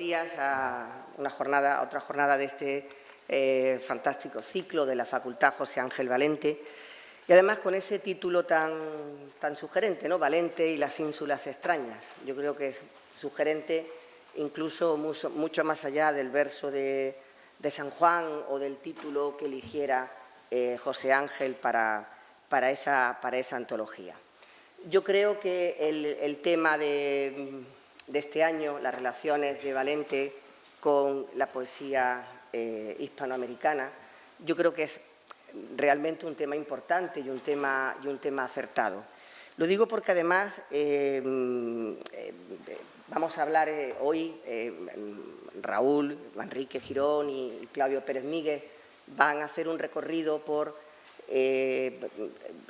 días a otra jornada de este fantástico ciclo de la Facultad José Ángel Valente, y además con ese título tan sugerente, ¿no? Valente y las ínsulas extrañas. Yo creo que es sugerente incluso mucho más allá del verso de San Juan o del título que eligiera José Ángel para esa antología. Yo creo que el tema de este año, las relaciones de Valente con la poesía hispanoamericana, yo creo que es realmente un tema importante y un tema acertado. Lo digo porque además vamos a hablar hoy, Raúl, Manrique Girón y Claudio Pérez Míguez van a hacer un recorrido por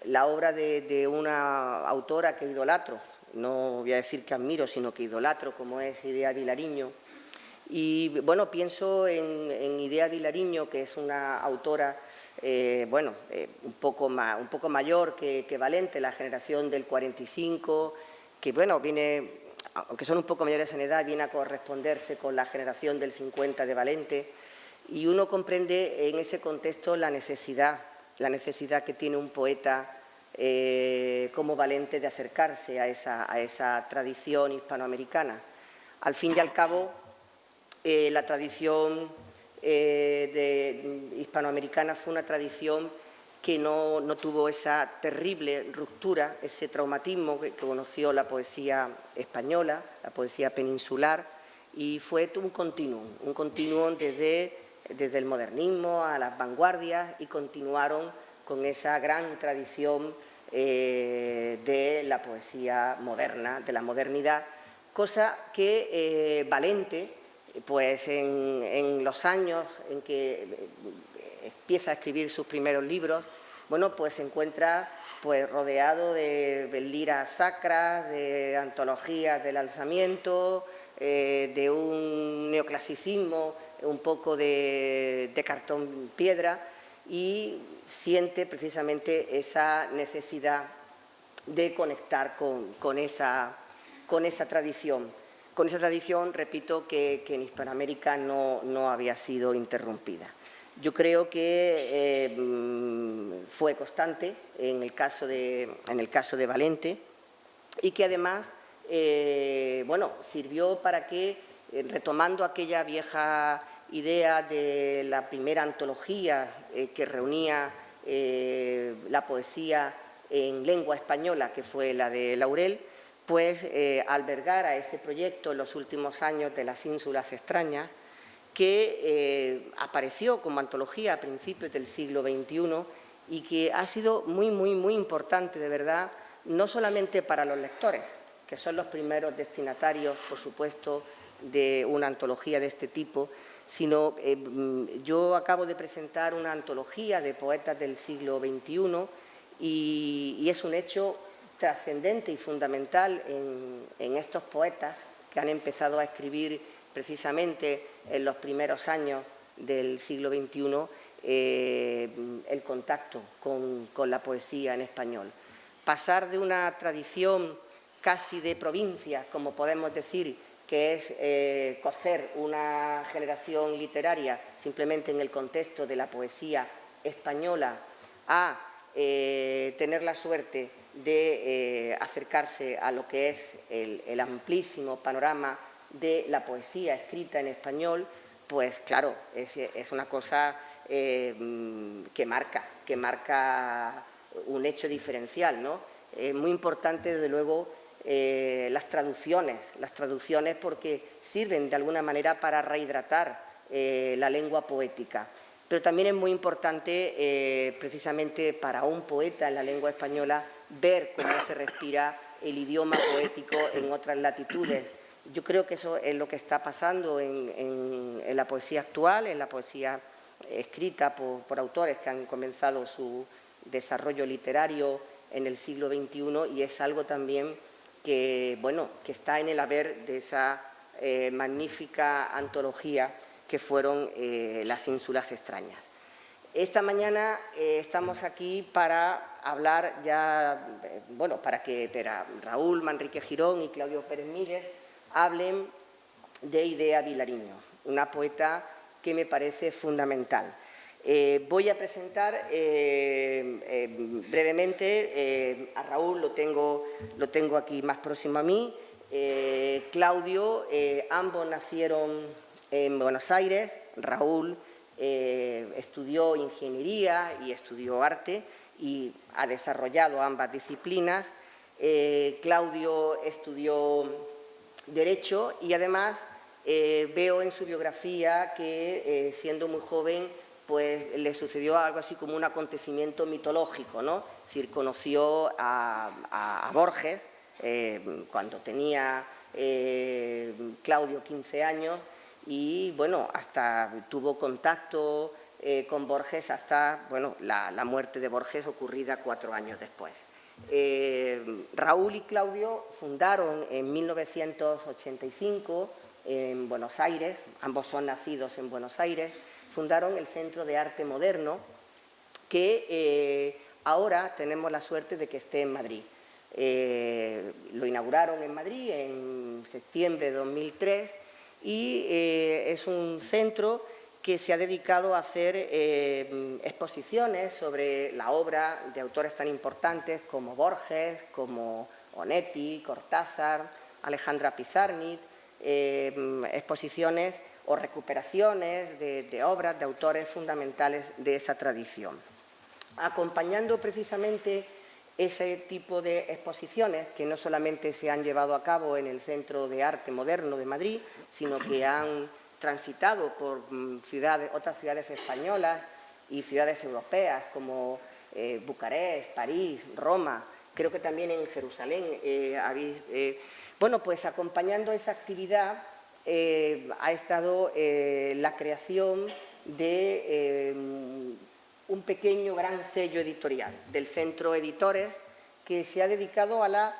la obra de una autora que idolatro, no voy a decir que admiro, sino que idolatro, como es Idea Vilariño. Y bueno, pienso en Idea Vilariño, que es una autora un poco mayor que Valente, la generación del 45, que bueno, viene, aunque son un poco mayores en edad, viene a corresponderse con la generación del 50 de Valente, y uno comprende en ese contexto la necesidad que tiene un poeta como Valente de acercarse a esa tradición hispanoamericana. Al fin y al cabo, la tradición hispanoamericana fue una tradición que no tuvo esa terrible ruptura, ese traumatismo que conoció la poesía española, la poesía peninsular, y fue un continuum desde el modernismo a las vanguardias, y continuaron con esa gran tradición de la poesía moderna, de la modernidad, cosa que Valente, pues en los años en que empieza a escribir sus primeros libros, bueno, pues se encuentra pues rodeado de liras sacras, de antologías del alzamiento, de un neoclasicismo, un poco de cartón piedra, y siente precisamente esa necesidad de conectar con esa tradición. Con esa tradición, repito, que en Hispanoamérica no había sido interrumpida. Yo creo que fue constante en el caso de Valente, y que además sirvió para que, retomando aquella vieja idea de la primera antología que reunía la poesía en lengua española, que fue la de Laurel, pues albergar a este proyecto en los últimos años de las ínsulas extrañas, que apareció como antología a principios del siglo XXI y que ha sido muy importante, de verdad, no solamente para los lectores, que son los primeros destinatarios, por supuesto, de una antología de este tipo, sino yo acabo de presentar una antología de poetas del siglo XXI y es un hecho trascendente y fundamental en estos poetas que han empezado a escribir precisamente en los primeros años del siglo XXI el contacto con la poesía en español. Pasar de una tradición casi de provincia, como podemos decir, que es cocer una generación literaria simplemente en el contexto de la poesía española, a tener la suerte de acercarse a lo que es el amplísimo panorama de la poesía escrita en español, pues claro, es una cosa que marca un hecho diferencial, ¿no? Es muy importante, desde luego, las traducciones porque sirven de alguna manera para rehidratar la lengua poética. Pero también es muy importante, precisamente para un poeta en la lengua española, ver cómo se respira el idioma poético en otras latitudes. Yo creo que eso es lo que está pasando en la poesía actual, en la poesía escrita por autores que han comenzado su desarrollo literario en el siglo XXI, y es algo también que está en el haber de esa magnífica antología que fueron las ínsulas extrañas. Esta mañana estamos aquí para hablar para que Raúl, Manrique Girón y Claudio Pérez Míguez hablen de Idea Vilariño, una poeta que me parece fundamental. Voy a presentar brevemente a Raúl, lo tengo aquí más próximo a mí, Claudio, ambos nacieron en Buenos Aires. Raúl estudió ingeniería y estudió arte y ha desarrollado ambas disciplinas. Claudio estudió Derecho y además veo en su biografía que siendo muy joven pues le sucedió algo así como un acontecimiento mitológico, ¿no? Es decir, conoció a Borges cuando tenía Claudio 15 años y, bueno, hasta tuvo contacto con Borges hasta, bueno, la muerte de Borges ocurrida 4 años después. Raúl y Claudio fundaron en 1985 en Buenos Aires, ambos son nacidos en Buenos Aires, fundaron el Centro de Arte Moderno, que ahora tenemos la suerte de que esté en Madrid. Lo inauguraron en Madrid en septiembre de 2003 y es un centro que se ha dedicado a hacer exposiciones sobre la obra de autores tan importantes como Borges, como Onetti, Cortázar, Alejandra Pizarnik, exposiciones o recuperaciones de obras de autores fundamentales de esa tradición. Acompañando precisamente ese tipo de exposiciones, que no solamente se han llevado a cabo en el Centro de Arte Moderno de Madrid, sino que han transitado por otras ciudades españolas y ciudades europeas como Bucarest, París, Roma, creo que también en Jerusalén. Bueno, pues acompañando esa actividad ha estado la creación de un pequeño gran sello editorial del Centro Editores que se ha dedicado a la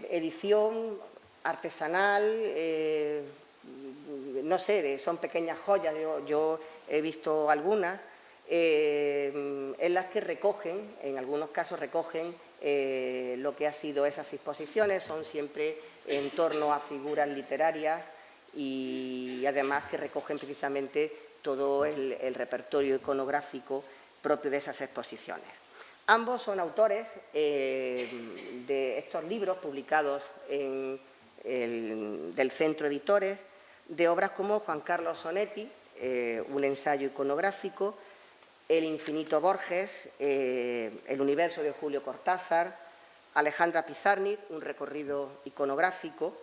edición artesanal, no sé, son pequeñas joyas, yo he visto algunas, en las que recogen, en algunos casos recogen lo que ha sido esas exposiciones, son siempre en torno a figuras literarias y además que recogen precisamente todo el repertorio iconográfico propio de esas exposiciones. Ambos son autores de estos libros publicados del Centro Editores, de obras como Juan Carlos Onetti, un ensayo iconográfico, El infinito Borges, El universo de Julio Cortázar, Alejandra Pizarnik, un recorrido iconográfico,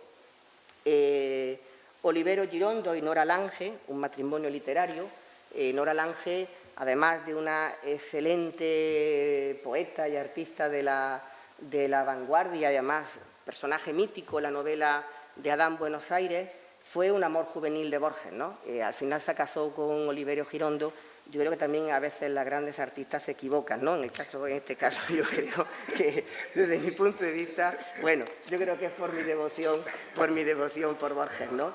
Olivero Girondo y Nora Lange, un matrimonio literario. Nora Lange, además de una excelente poeta y artista de la vanguardia y además personaje mítico en la novela de Adán Buenos Aires, fue un amor juvenil de Borges, ¿no? Al final se casó con Olivero Girondo. Yo creo que también a veces las grandes artistas se equivocan, ¿no? En este caso yo creo que desde mi punto de vista, bueno, yo creo que es por mi devoción por Borges, ¿no?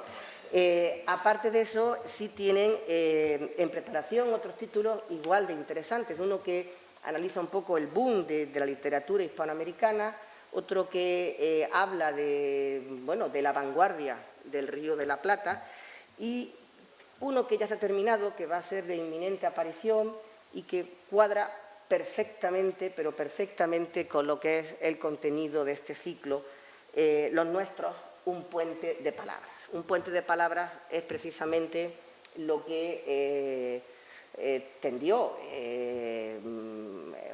Aparte de eso, sí tienen en preparación otros títulos igual de interesantes. Uno que analiza un poco el boom de la literatura hispanoamericana, otro que habla de la vanguardia del Río de la Plata y uno que ya se ha terminado, que va a ser de inminente aparición y que cuadra perfectamente, pero perfectamente con lo que es el contenido de este ciclo, Los Nuestros, un puente de palabras. Un puente de palabras es precisamente lo que tendió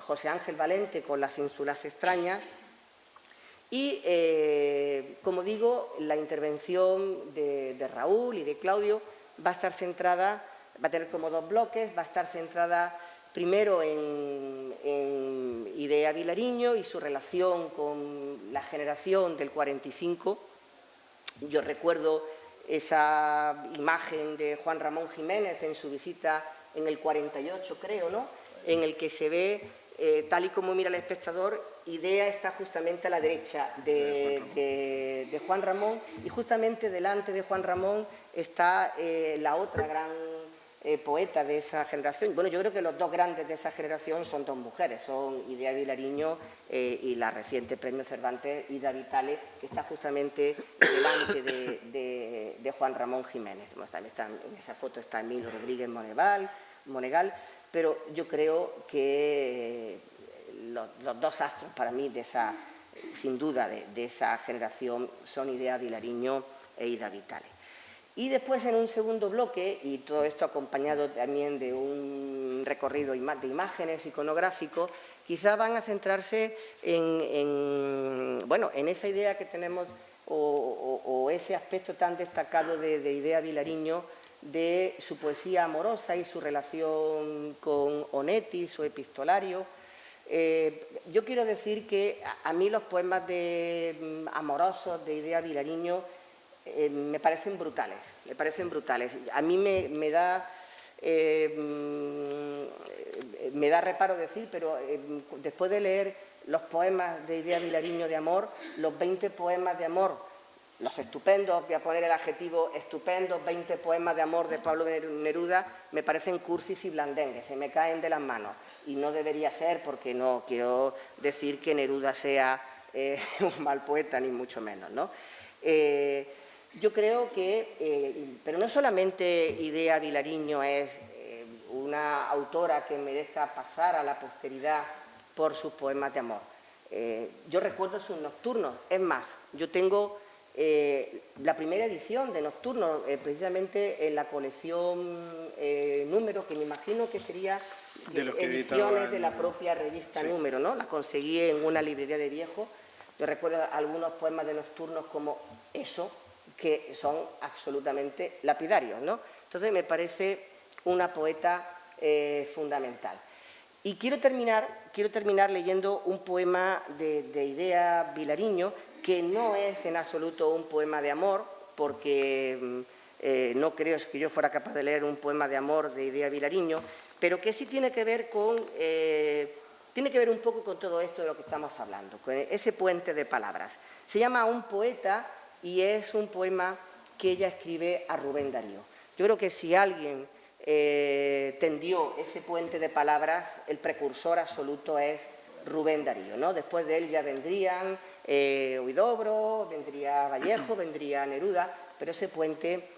José Ángel Valente con Las ínsulas extrañas y, como digo, la intervención de Raúl y de Claudio va a estar centrada, va a tener como dos bloques, va a estar centrada primero en Idea Vilariño y su relación con la generación del 45. Yo recuerdo esa imagen de Juan Ramón Jiménez en su visita en el 48, creo, ¿no? En el que se ve, tal y como mira el espectador, Idea está justamente a la derecha de Juan Ramón y justamente delante de Juan Ramón está la otra gran poetas de esa generación. Bueno, yo creo que los dos grandes de esa generación son dos mujeres, son Idea Vilariño y la reciente Premio Cervantes, Ida Vitale, que está justamente delante de Juan Ramón Jiménez. En esa foto está Emilio Rodríguez Monegal, pero yo creo que los dos astros para mí, sin duda, de esa generación son Idea Vilariño e Ida Vitale. Y después, en un segundo bloque, y todo esto acompañado también de un recorrido de imágenes iconográficos, quizá van a centrarse en esa idea que tenemos o ese aspecto tan destacado de Idea Vilariño, de su poesía amorosa y su relación con Onetti, su epistolario. Yo quiero decir que a mí los poemas amorosos de Idea Vilariño me parecen brutales, A mí me da reparo decir, pero después de leer los poemas de Idea Vilariño de amor, los 20 poemas de amor, los estupendos, voy a poner el adjetivo estupendos, 20 poemas de amor de Pablo Neruda, me parecen cursis y blandengues, se me caen de las manos. Y no debería ser, porque no quiero decir que Neruda sea un mal poeta, ni mucho menos, ¿no? Yo creo que, pero no solamente Idea Vilariño es una autora que merezca pasar a la posteridad por sus poemas de amor. Yo recuerdo sus nocturnos, es más, yo tengo la primera edición de Nocturnos, precisamente en la colección Número, que me imagino que sería ediciones de la propia revista Número, ¿no? La conseguí en una librería de viejos. Yo recuerdo algunos poemas de Nocturnos como Eso, que son absolutamente lapidarios, ¿no? Entonces me parece una poeta fundamental. Y quiero terminar leyendo un poema de Idea Vilariño, que no es en absoluto un poema de amor, porque no creo que yo fuera capaz de leer un poema de amor de Idea Vilariño, pero que sí tiene que ver un poco con todo esto de lo que estamos hablando, con ese puente de palabras. Se llama Un poeta y es un poema que ella escribe a Rubén Darío. Yo creo que si alguien tendió ese puente de palabras, el precursor absoluto es Rubén Darío, ¿no? Después de él ya vendrían Huidobro, vendría Vallejo, vendría Neruda, pero ese puente,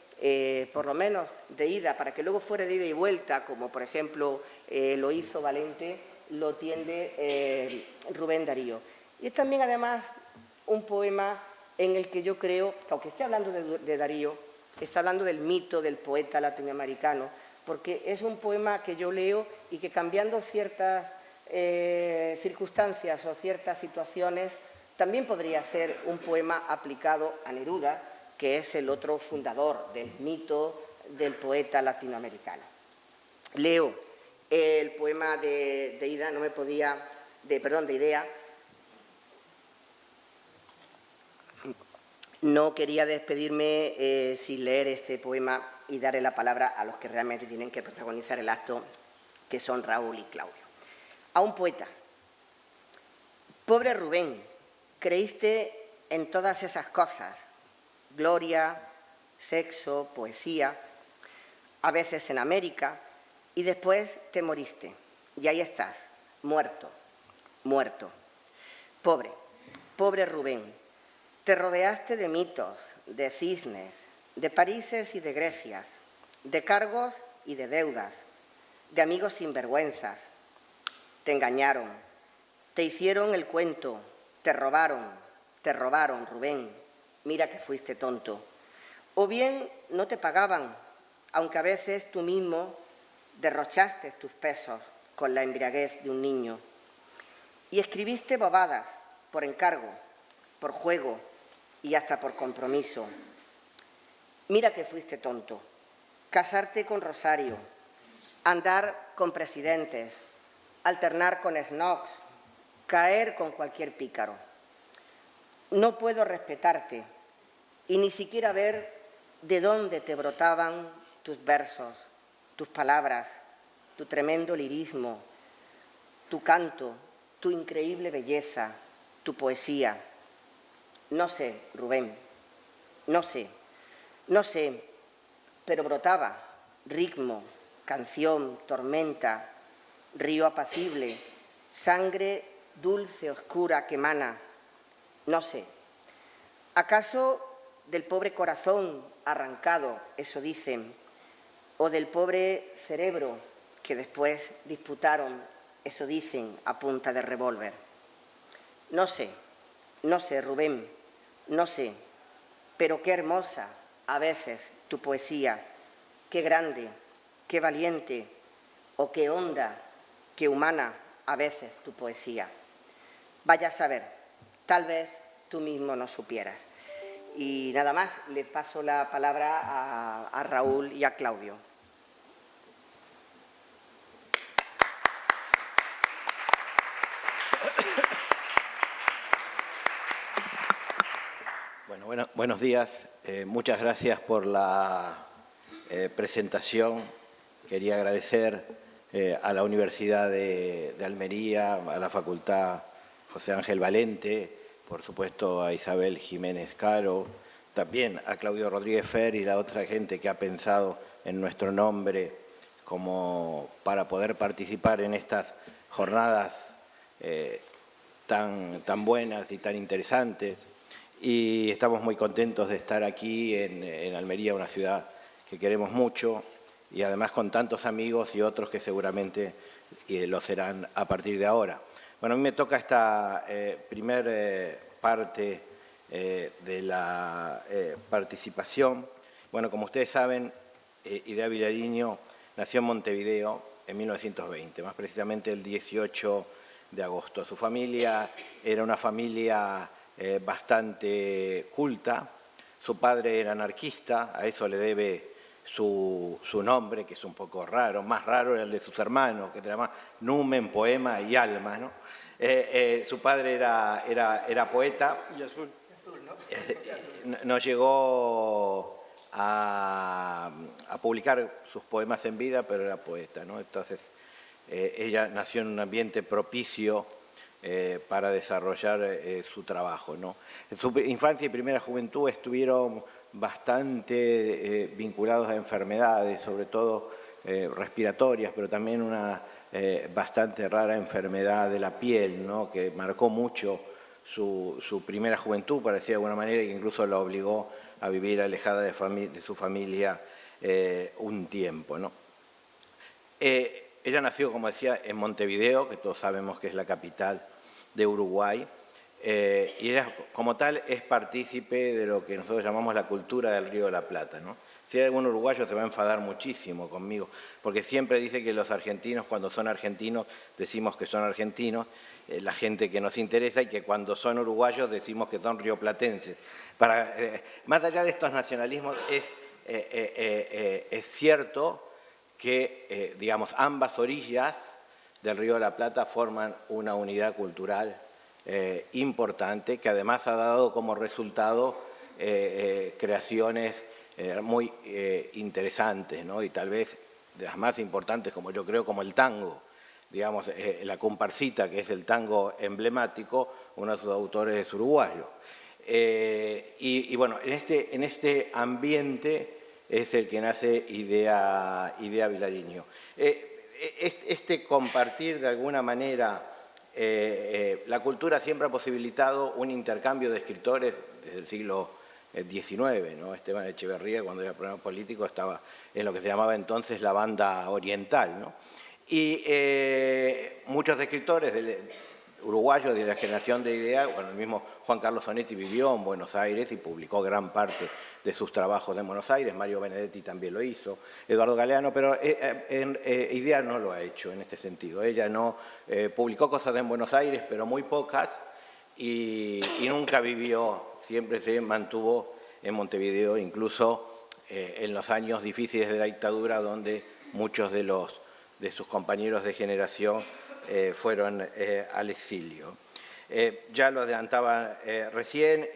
por lo menos de ida, para que luego fuera de ida y vuelta, como por ejemplo lo hizo Valente, lo tiende Rubén Darío. Y es también además un poema en el que yo creo, que aunque esté hablando de Darío, está hablando del mito del poeta latinoamericano, porque es un poema que yo leo y que, cambiando ciertas circunstancias o ciertas situaciones, también podría ser un poema aplicado a Neruda, que es el otro fundador del mito del poeta latinoamericano. Leo el poema de Idea. No quería despedirme sin leer este poema y darle la palabra a los que realmente tienen que protagonizar el acto, que son Raúl y Claudio. A un poeta. Pobre Rubén, creíste en todas esas cosas, gloria, sexo, poesía, a veces en América, y después te moriste. Y ahí estás, muerto, muerto. Pobre Rubén. Te rodeaste de mitos, de cisnes, de Paríses y de Grecias, de cargos y de deudas, de amigos sinvergüenzas. Te engañaron, te hicieron el cuento, te robaron, Rubén. Mira que fuiste tonto. O bien no te pagaban, aunque a veces tú mismo derrochaste tus pesos con la embriaguez de un niño. Y escribiste bobadas por encargo, por juego y hasta por compromiso. Mira que fuiste tonto. Casarte con Rosario, andar con presidentes, alternar con snobs, caer con cualquier pícaro. No puedo respetarte y ni siquiera ver de dónde te brotaban tus versos, tus palabras, tu tremendo lirismo, tu canto, tu increíble belleza, tu poesía. No sé, Rubén, no sé, pero brotaba ritmo, canción, tormenta, río apacible, sangre dulce, oscura que emana, no sé. ¿Acaso del pobre corazón arrancado, eso dicen, o del pobre cerebro que después disputaron, eso dicen, a punta de revólver? No sé, Rubén, no sé, pero qué hermosa a veces tu poesía, qué grande, qué valiente o qué honda, qué humana a veces tu poesía. Vaya a saber, tal vez tú mismo no supieras. Y nada más, le paso la palabra a Raúl y a Claudio. Bueno, buenos días. Muchas gracias por la presentación. Quería agradecer a la Universidad de Almería, a la Facultad José Ángel Valente, por supuesto a Isabel Jiménez Caro, también a Claudio Rodríguez Fer y la otra gente que ha pensado en nuestro nombre como para poder participar en estas jornadas tan buenas y tan interesantes. Y estamos muy contentos de estar aquí en Almería, una ciudad que queremos mucho, y además con tantos amigos y otros que seguramente lo serán a partir de ahora. Bueno, a mí me toca esta primer parte de la participación. Bueno, como ustedes saben, Idea Vilariño nació en Montevideo en 1920, más precisamente el 18 de agosto. Su familia era una familia bastante culta. Su padre era anarquista, a eso le debe su nombre, que es un poco raro. Más raro era el de sus hermanos, que se llama Numen, Poema y Alma, ¿no? Su padre era poeta. Y azul. No llegó a publicar sus poemas en vida, pero era poeta, ¿no? Entonces, ella nació en un ambiente propicio para desarrollar su trabajo, ¿no? En su infancia y primera juventud estuvieron bastante vinculados a enfermedades, sobre todo respiratorias, pero también una bastante rara enfermedad de la piel, ¿no? Que marcó mucho su primera juventud, parecía de alguna manera, y que incluso la obligó a vivir alejada de su familia un tiempo, ¿no? Ella nació, como decía, en Montevideo, que todos sabemos que es la capital de Uruguay, y ella, como tal, es partícipe de lo que nosotros llamamos la cultura del Río de la Plata, ¿no? Si hay algún uruguayo se va a enfadar muchísimo conmigo, porque siempre dice que los argentinos, cuando son argentinos, decimos que son argentinos, la gente que nos interesa, y que cuando son uruguayos decimos que son rioplatenses. Más allá de estos nacionalismos, es cierto que, digamos, ambas orillas del Río de la Plata forman una unidad cultural importante, que además ha dado como resultado creaciones muy interesantes, ¿no? Y tal vez de las más importantes, como yo creo, como el tango. Digamos, la comparsita, que es el tango emblemático, uno de sus autores es uruguayo. Y bueno, en este ambiente es el que nace Idea Vilariño. Este compartir, de alguna manera, la cultura siempre ha posibilitado un intercambio de escritores desde el siglo XIX, ¿no? Esteban Echeverría, cuando era programa político, estaba en lo que se llamaba entonces la banda oriental, ¿no? Y muchos escritores uruguayos de la generación de Idea, bueno, el mismo Juan Carlos Onetti vivió en Buenos Aires y publicó gran parte de sus trabajos en Buenos Aires, Mario Benedetti también lo hizo, Eduardo Galeano, pero Idea no lo ha hecho en este sentido. Ella no publicó cosas en Buenos Aires, pero muy pocas, y nunca vivió, siempre se mantuvo en Montevideo, incluso en los años difíciles de la dictadura, donde muchos de sus compañeros de generación fueron al exilio. Ya lo adelantaba recién,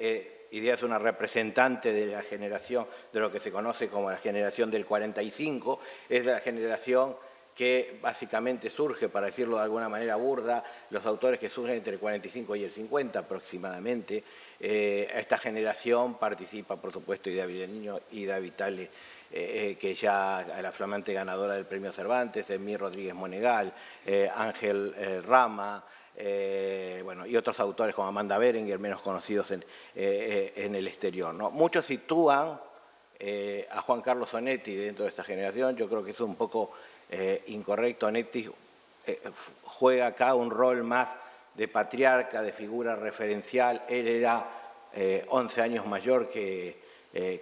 Idea es una representante de la generación, de lo que se conoce como la generación del 45, es la generación que básicamente surge, para decirlo de alguna manera burda, los autores que surgen entre el 45 y el 50 aproximadamente. Esta generación participa, por supuesto, Idea Vilariño, Ida Vitale que ya la flamante ganadora del Premio Cervantes, Emir Rodríguez Monegal, Ángel Rama, bueno, y otros autores como Amanda Berenguer, menos conocidos en el exterior, ¿no? Muchos sitúan a Juan Carlos Onetti dentro de esta generación. Yo creo que es un poco incorrecto. Onetti juega acá un rol más de patriarca, de figura referencial. Él era 11 años mayor que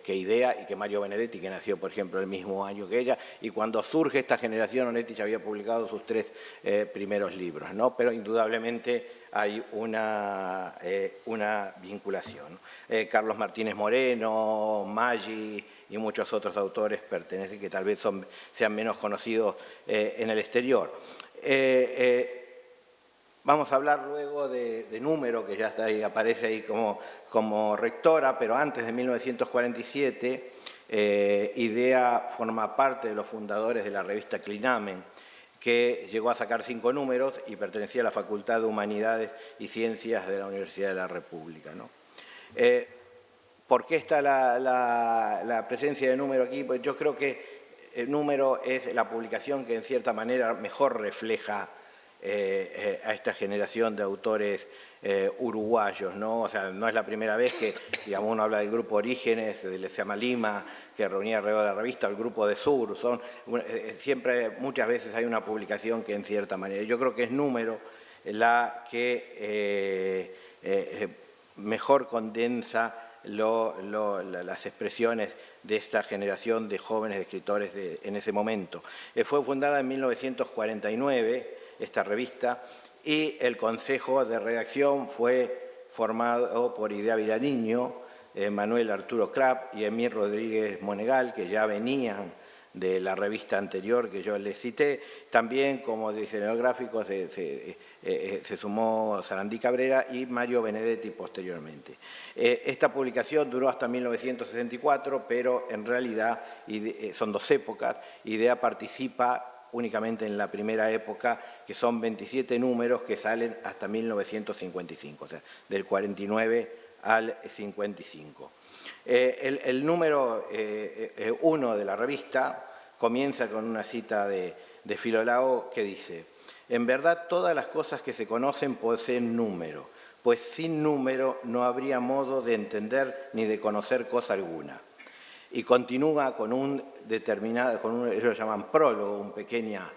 Idea y que Mario Benedetti, que nació, por ejemplo, el mismo año que ella, y cuando surge esta generación, Onetti ya había publicado sus 3 primeros libros, ¿no? Pero indudablemente hay una vinculación. Carlos Martínez Moreno, Maggi y muchos otros autores pertenecen, que tal vez sean menos conocidos en el exterior. Vamos a hablar luego de Número, que ya está ahí, aparece ahí como rectora, pero antes de 1947, Idea forma parte de los fundadores de la revista Clinamen, que llegó a sacar 5 números y pertenecía a la Facultad de Humanidades y Ciencias de la Universidad de la República, ¿no? ¿Por qué está la presencia de Número aquí? Pues yo creo que Número es la publicación que en cierta manera mejor refleja a esta generación de autores uruguayos, ¿no? O sea, no es la primera vez que, digamos, uno habla del grupo Orígenes, del Seama Lima, que reunía alrededor de la revista, el grupo de Sur, siempre, muchas veces hay una publicación que en cierta manera, yo creo que es Número la que mejor condensa las expresiones de esta generación de jóvenes escritores en ese momento. Fue fundada en 1949, esta revista, y el consejo de redacción fue formado por Idea Vilariño, Manuel Arturo Clapp y Emir Rodríguez Monegal, que ya venían de la revista anterior que yo les cité. También como diseñador gráfico se sumó Sarandí Cabrera y Mario Benedetti posteriormente. Esta publicación duró hasta 1964, pero en realidad son 2 épocas. Idea participa únicamente en la primera época, que son 27 números que salen hasta 1955, o sea, del 49 al 55. El número 1 de la revista comienza con una cita de Filolao que dice: en verdad todas las cosas que se conocen poseen número, pues sin número no habría modo de entender ni de conocer cosa alguna. Y continúa con un determinado, ellos lo llaman prólogo, una pequeña,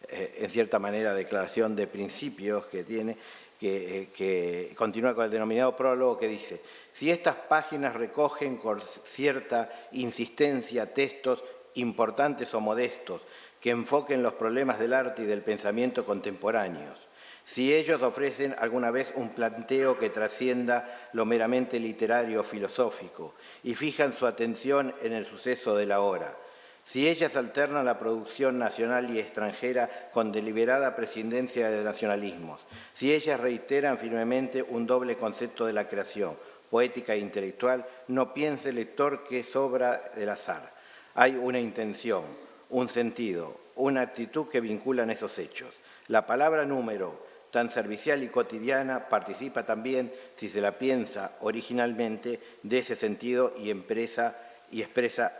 en cierta manera, declaración de principios que tiene, que continúa con el denominado prólogo que dice: si estas páginas recogen con cierta insistencia textos importantes o modestos que enfoquen los problemas del arte y del pensamiento contemporáneos, si ellos ofrecen alguna vez un planteo que trascienda lo meramente literario o filosófico y fijan su atención en el suceso de la hora, si ellas alternan la producción nacional y extranjera con deliberada prescindencia de nacionalismos, si ellas reiteran firmemente un doble concepto de la creación, poética e intelectual, no piense el lector que es obra del azar. Hay una intención, un sentido, una actitud que vinculan esos hechos. La palabra número, tan servicial y cotidiana, participa también, si se la piensa originalmente, de ese sentido y expresa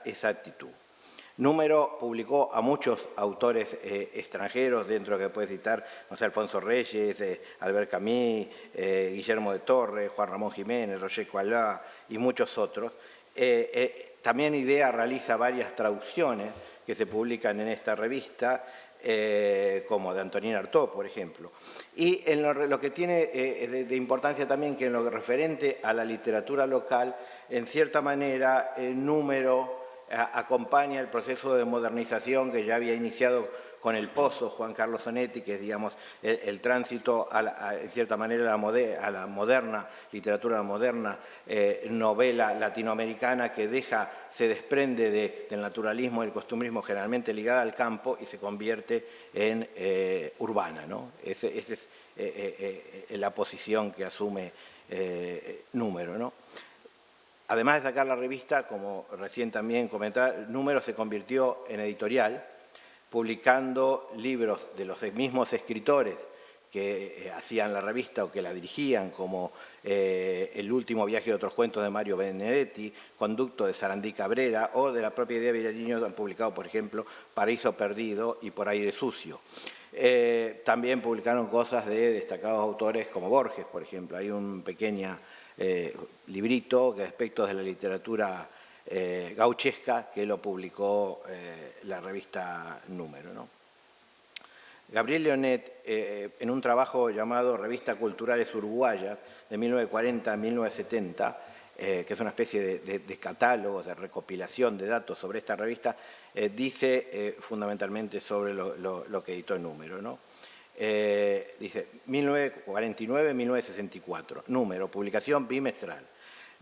esa actitud. Número publicó a muchos autores extranjeros, dentro que puede citar, no sé, Alfonso Reyes, Albert Camus, Guillermo de Torres, Juan Ramón Jiménez, Roger Coalá y muchos otros. También Idea realiza varias traducciones que se publican en esta revista, como de Antonín Artaud, por ejemplo. Y en lo que tiene de importancia también, que en lo referente a la literatura local, en cierta manera, Número acompaña el proceso de modernización que ya había iniciado con El Pozo, Juan Carlos Onetti, que es, digamos, el tránsito en cierta manera a la moderna, literatura moderna, novela latinoamericana que se desprende del naturalismo y el costumbrismo generalmente ligada al campo y se convierte en urbana, ¿no? Esa es la posición que asume Número, ¿no? Además de sacar la revista, como recién también comentaba, Número se convirtió en editorial, publicando libros de los mismos escritores que hacían la revista o que la dirigían, como El último viaje de otros cuentos de Mario Benedetti, Conducto de Sarandí Cabrera, o de la propia Idea Vilariño, han publicado, por ejemplo, Paraíso Perdido y Por aire sucio. También publicaron cosas de destacados autores como Borges, por ejemplo. Hay un pequeño librito que aspectos de la literatura gauchesca que lo publicó la revista Número, ¿no? Gabriel Leonet, en un trabajo llamado Revista Culturales Uruguayas, de 1940 a 1970, que es una especie de catálogo, de recopilación de datos sobre esta revista, dice fundamentalmente sobre lo que editó Número, ¿no? Dice 1949-1964, Número, publicación bimestral.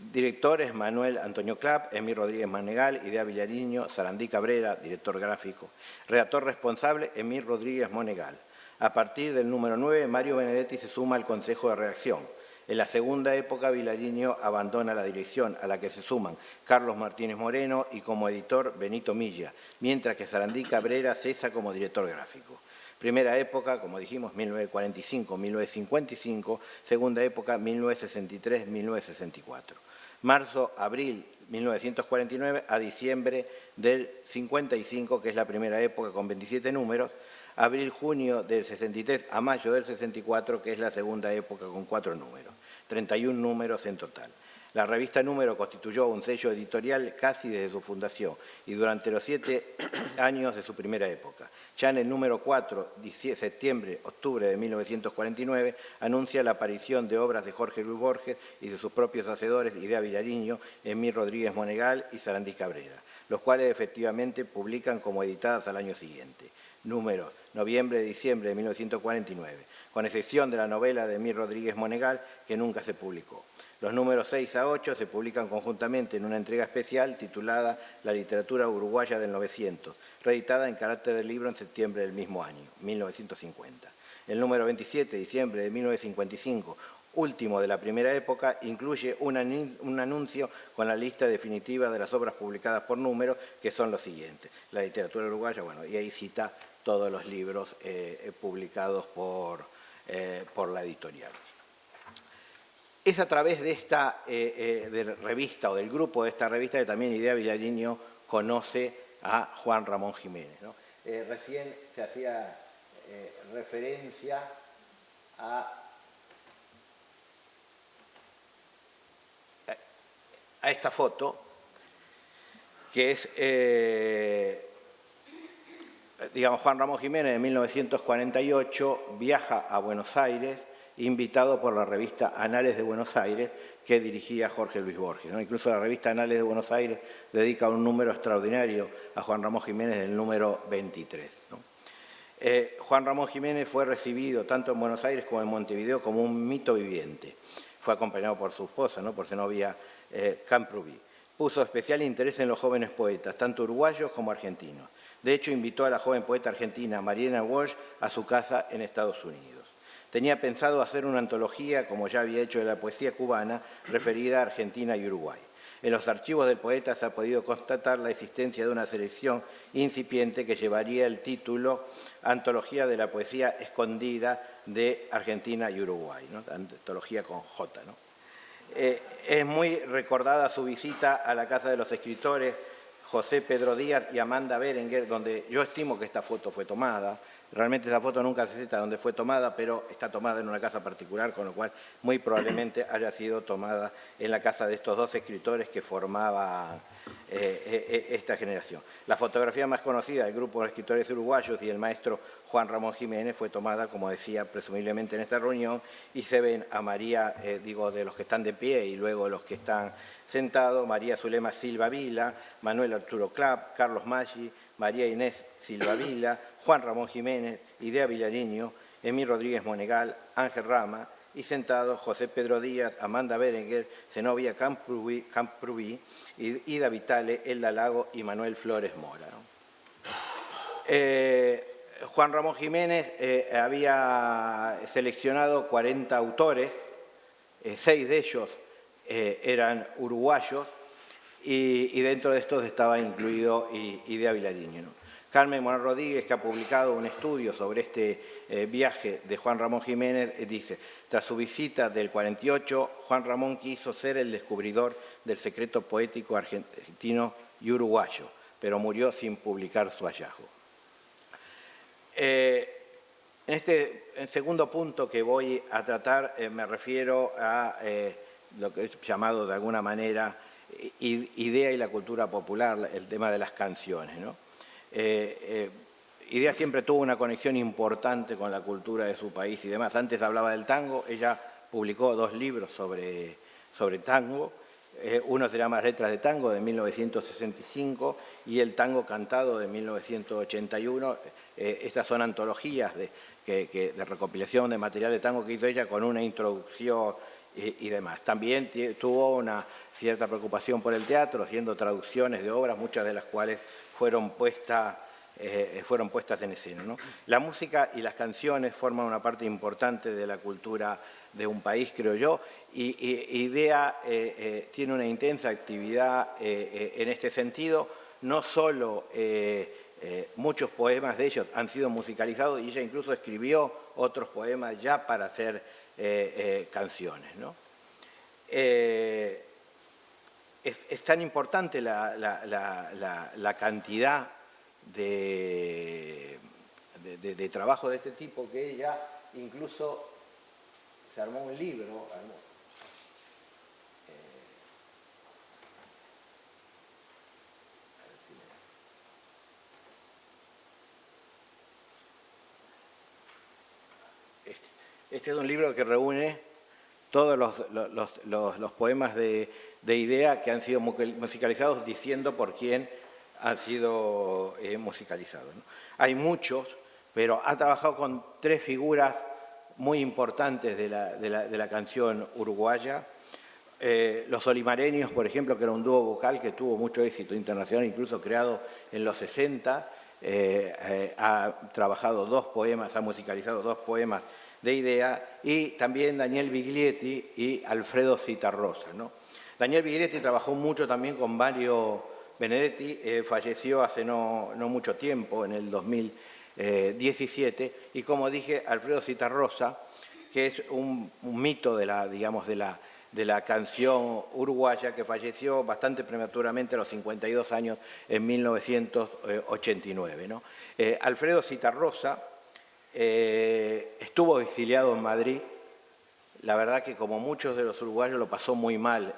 Directores Manuel Antonio Clapp, Emir Rodríguez Monegal, Idea Vilariño, Sarandí Cabrera, director gráfico. Redactor responsable, Emir Rodríguez Monegal. A partir del número 9, Mario Benedetti se suma al Consejo de Redacción. En la segunda época, Vilariño abandona la dirección, a la que se suman Carlos Martínez Moreno y como editor Benito Milla, mientras que Sarandí Cabrera cesa como director gráfico. Primera época, como dijimos, 1945-1955, segunda época, 1963-1964. Marzo-abril 1949 a diciembre del 55, que es la primera época con 27 números, abril-junio del 63 a mayo del 64, que es la segunda época con 4 números, 31 números en total. La revista Número constituyó un sello editorial casi desde su fundación y durante los 7 años de su primera época. Ya en el número 4, septiembre-octubre de 1949, anuncia la aparición de obras de Jorge Luis Borges y de sus propios hacedores, Idea Vilariño, Emir Rodríguez Monegal y Sarandí Cabrera, los cuales efectivamente publican como editadas al año siguiente. Números, noviembre-diciembre de 1949, con excepción de la novela de Emir Rodríguez Monegal, que nunca se publicó. Los números 6 a 8 se publican conjuntamente en una entrega especial titulada La literatura uruguaya del 900, reeditada en carácter de libro en septiembre del mismo año, 1950. El número 27, diciembre de 1955, último de la primera época, incluye un anuncio con la lista definitiva de las obras publicadas por Número, que son los siguientes. La literatura uruguaya, bueno, y ahí cita todos los libros publicados por la editorial. Es a través de esta revista o del grupo de esta revista que también Idea Vilariño conoce a Juan Ramón Jiménez, ¿no? Recién se hacía referencia a esta foto, que es, digamos, Juan Ramón Jiménez de 1948 viaja a Buenos Aires, invitado por la revista Anales de Buenos Aires, que dirigía Jorge Luis Borges, ¿no? Incluso la revista Anales de Buenos Aires dedica un número extraordinario a Juan Ramón Jiménez, del número 23, ¿no? Juan Ramón Jiménez fue recibido tanto en Buenos Aires como en Montevideo como un mito viviente. Fue acompañado por su esposa, ¿no? Por su novia Camprubí. Puso especial interés en los jóvenes poetas, tanto uruguayos como argentinos. De hecho, invitó a la joven poeta argentina Mariana Walsh a su casa en Estados Unidos. Tenía pensado hacer una antología, como ya había hecho de la poesía cubana, referida a Argentina y Uruguay. En los archivos del poeta se ha podido constatar la existencia de una selección incipiente que llevaría el título Antología de la poesía escondida de Argentina y Uruguay, ¿no? Antología con J, ¿no? Es muy recordada su visita a la Casa de los Escritores José Pedro Díaz y Amanda Berenguer, donde yo estimo que esta foto fue tomada. Realmente esa foto nunca se cita dónde fue tomada, pero está tomada en una casa particular, con lo cual muy probablemente haya sido tomada en la casa de estos dos escritores que formaban esta generación. La fotografía más conocida del grupo de escritores uruguayos y el maestro Juan Ramón Jiménez fue tomada, como decía, presumiblemente en esta reunión, y se ven a María, digo, de los que están de pie y luego los que están sentados, María Zulema Silva Vila, Manuel Arturo Clapp, Carlos Maggi, María Inés Silva Vila, Juan Ramón Jiménez, Idea Vilariño, Emir Rodríguez Monegal, Ángel Rama, y sentados José Pedro Díaz, Amanda Berenguer, Zenobia Camprubí, Ida Vitale, Elda Lago y Manuel Flores Mora, ¿no? Juan Ramón Jiménez había seleccionado 40 autores, 6 de ellos eran uruguayos, y dentro de estos estaba incluido Idea Vilariño, ¿no? Carmen Morán Rodríguez, que ha publicado un estudio sobre este viaje de Juan Ramón Jiménez, dice: tras su visita del 48, Juan Ramón quiso ser el descubridor del secreto poético argentino y uruguayo, pero murió sin publicar su hallazgo. En este segundo punto que voy a tratar me refiero a lo que es llamado de alguna manera idea y la cultura popular, el tema de las canciones, ¿no? Idea siempre tuvo una conexión importante con la cultura de su país y demás. Antes hablaba del tango, ella publicó 2 libros sobre tango. Uno se llama Letras de Tango, de 1965, y El Tango Cantado, de 1981. Estas son antologías de recopilación de material de tango que hizo ella con una introducción y demás. También tuvo una cierta preocupación por el teatro, haciendo traducciones de obras, muchas de las cuales fueron puestas en escena, ¿no? La música y las canciones forman una parte importante de la cultura de un país, creo yo, y IDEA tiene una intensa actividad en este sentido. No solo muchos poemas de ellos han sido musicalizados, y ella incluso escribió otros poemas ya para hacer canciones, ¿no? Es tan importante la cantidad de trabajo de este tipo que ella incluso se armó un libro. Este es un libro que reúne todos los poemas de IDEA que han sido musicalizados, diciendo por quién han sido musicalizados, ¿no? Hay muchos, pero ha trabajado con 3 figuras muy importantes de la canción uruguaya. Los Olimareños, por ejemplo, que era un dúo vocal que tuvo mucho éxito internacional, incluso creado en los 60, ha trabajado 2 poemas, ha musicalizado 2 poemas de IDEA, y también Daniel Biglietti y Alfredo Citarrosa, ¿no? Daniel Biglietti trabajó mucho también con Mario Benedetti, falleció hace no mucho tiempo, en el 2017, y como dije, Alfredo Citarrosa, que es un mito de la canción uruguaya, que falleció bastante prematuramente a los 52 años en 1989, ¿no? Alfredo Citarrosa estuvo exiliado en Madrid. La verdad que, como muchos de los uruguayos, lo pasó muy mal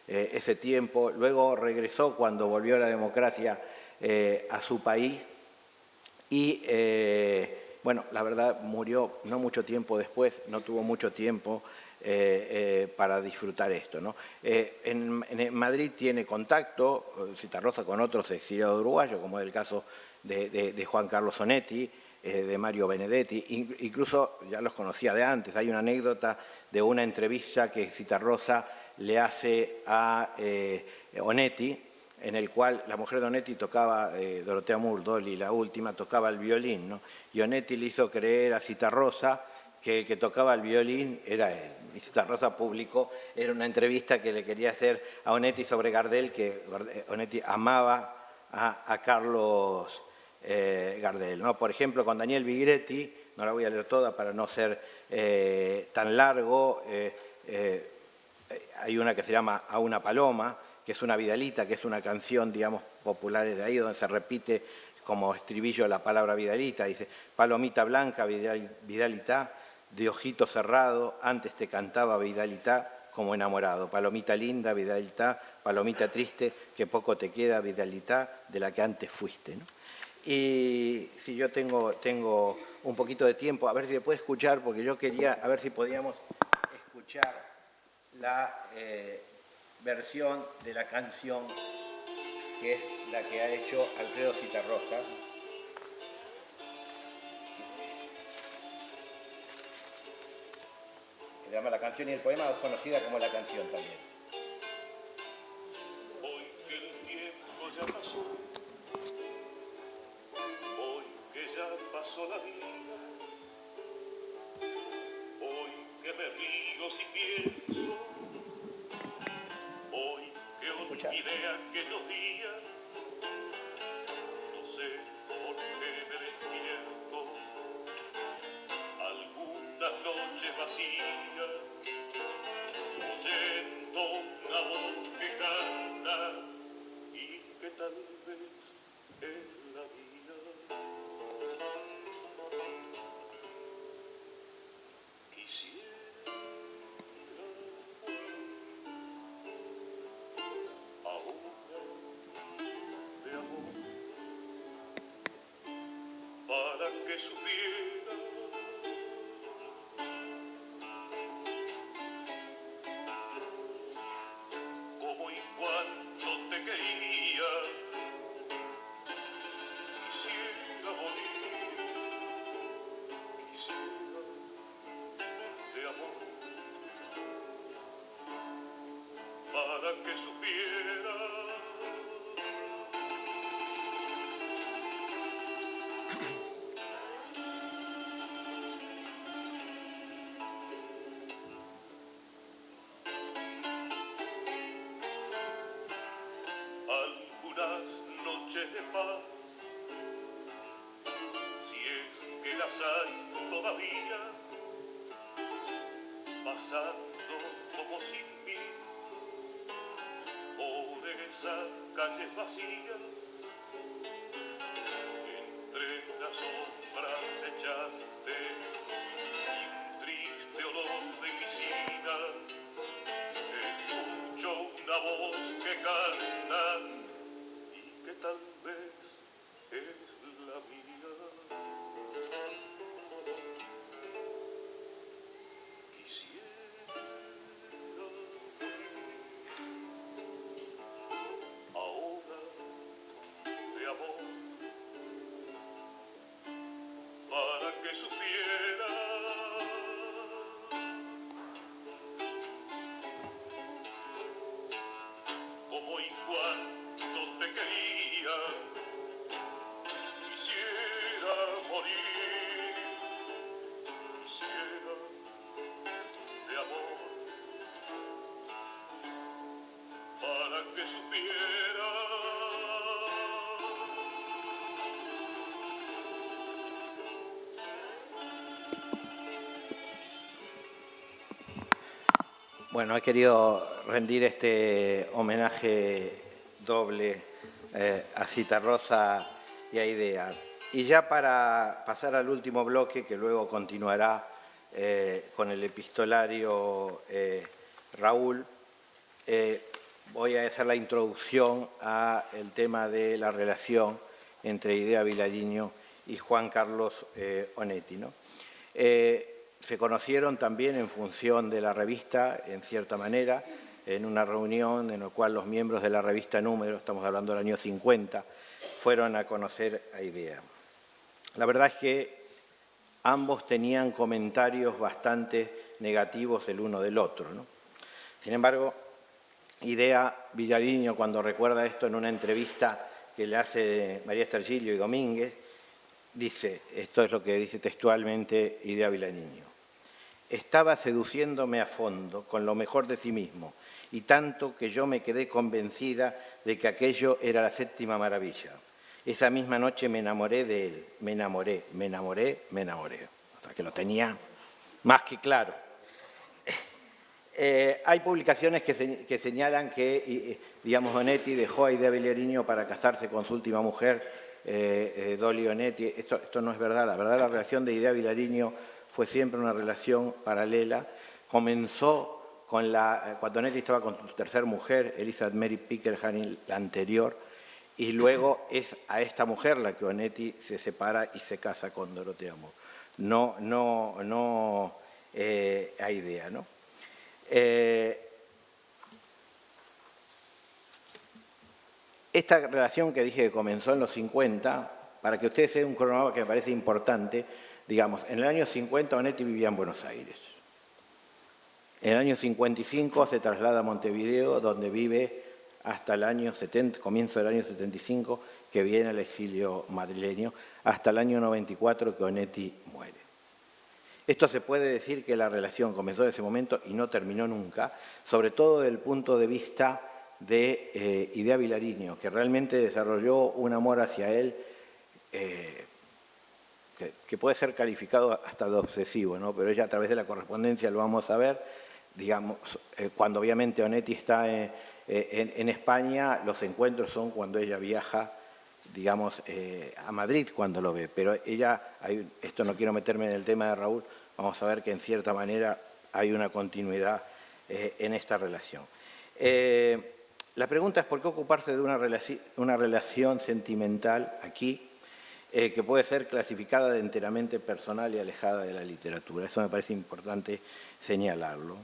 ese tiempo. Luego regresó cuando volvió la democracia a su país y, bueno, la verdad murió no mucho tiempo después, no tuvo mucho tiempo para disfrutar esto, ¿no? En Madrid tiene contacto Citarrosa con otros exiliados uruguayos, como es el caso de Juan Carlos Onetti, de Mario Benedetti, incluso ya los conocía de antes. Hay una anécdota de una entrevista que Citarrosa le hace a Onetti, en el cual la mujer de Onetti tocaba, Dorotea Murdoli, la última, tocaba el violín, ¿no? Y Onetti le hizo creer a Citarrosa que el que tocaba el violín era él. Y Citarrosa publicó, era una entrevista que le quería hacer a Onetti sobre Gardel, que Onetti amaba a Carlos Gardel, ¿no? Por ejemplo, con Daniel Biglietti, no la voy a leer toda para no ser tan largo, hay una que se llama A una paloma, que es una vidalita, que es una canción, digamos, popular de ahí, donde se repite como estribillo la palabra vidalita. Dice: palomita blanca, vidalita, de ojito cerrado, antes te cantaba vidalita como enamorado. Palomita linda, vidalita, palomita triste, que poco te queda, vidalita, de la que antes fuiste, ¿no? Y si yo tengo un poquito de tiempo, a ver si se puede escuchar, porque yo quería, a ver si podíamos escuchar la versión de la canción, que es la que ha hecho Alfredo Citarrosa. Se llama La canción y el poema, es conocida como La canción también. Hoy que el tiempo ya pasó, hoy que ya pasó la vida, hoy que me río si pienso, hoy que olvidé aquellos días, no sé noches vacías, oyendo una voz que canta y que tal vez es la mía. Quisiera ahora de amor para que supiera cómo y cuánto te quería. Quisiera morir, quisiera de amor para que supiera algunas noches de paz, si es que las hay todavía, pasando como sin mí por esas calles vacías, entre las sombras echaste un triste olor de glicina. Escucho una voz que canta y que tal vez es la mía. Quisiera ahora de amor para que supiera cómo y cuánto te quería. Quisiera morir, quisiera de amor para que supiera Bueno, he querido rendir este homenaje doble a Citarrosa y a Idea. Y ya para pasar al último bloque, que luego continuará con el epistolario Raúl, voy a hacer la introducción al tema de la relación entre Idea Vilariño y Juan Carlos Onetti, ¿no? Se conocieron también en función de la revista, en cierta manera, en una reunión en la cual los miembros de la revista Número, estamos hablando del año 50, fueron a conocer a Idea. La verdad es que ambos tenían comentarios bastante negativos el uno del otro, ¿no? Sin embargo, Idea Vilariño, cuando recuerda esto en una entrevista que le hace María Estergilio y Domínguez, dice, esto es lo que dice textualmente Idea Vilariño: estaba seduciéndome a fondo, con lo mejor de sí mismo, y tanto que yo me quedé convencida de que aquello era la séptima maravilla. Esa misma noche me enamoré de él, me enamoré. O sea, que lo tenía más que claro. Hay publicaciones que señalan que, digamos, Onetti dejó a Idea Vilariño para casarse con su última mujer, Dolly Onetti. Esto no es verdad. La verdad, la relación de Idea Vilariño fue siempre una relación paralela. Comenzó cuando Onetti estaba con su tercera mujer, Elizabeth Mary Pickelham, la anterior, y luego es a esta mujer la que Onetti se separa y se casa con Dorotea Moore. No a Idea, ¿no? Esta relación que dije que comenzó en los 50, para que ustedes se den un cronograma que me parece importante, digamos, en el año 50 Onetti vivía en Buenos Aires. En el año 55 se traslada a Montevideo, donde vive hasta el año 70, comienzo del año 75, que viene al exilio madrileño, hasta el año 94 que Onetti muere. Esto se puede decir que la relación comenzó en ese momento y no terminó nunca, sobre todo desde el punto de vista de Idea Vilariño, que realmente desarrolló un amor hacia él que que puede ser calificado hasta de obsesivo, ¿no? Pero ella a través de la correspondencia lo vamos a ver, digamos, cuando obviamente Onetti está en España, los encuentros son cuando ella viaja, digamos, a Madrid cuando lo ve, pero ella, esto no quiero meterme en el tema de Raúl, vamos a ver que en cierta manera hay una continuidad en esta relación. La pregunta es por qué ocuparse de una relación sentimental aquí, que puede ser clasificada de enteramente personal y alejada de la literatura. Eso me parece importante señalarlo.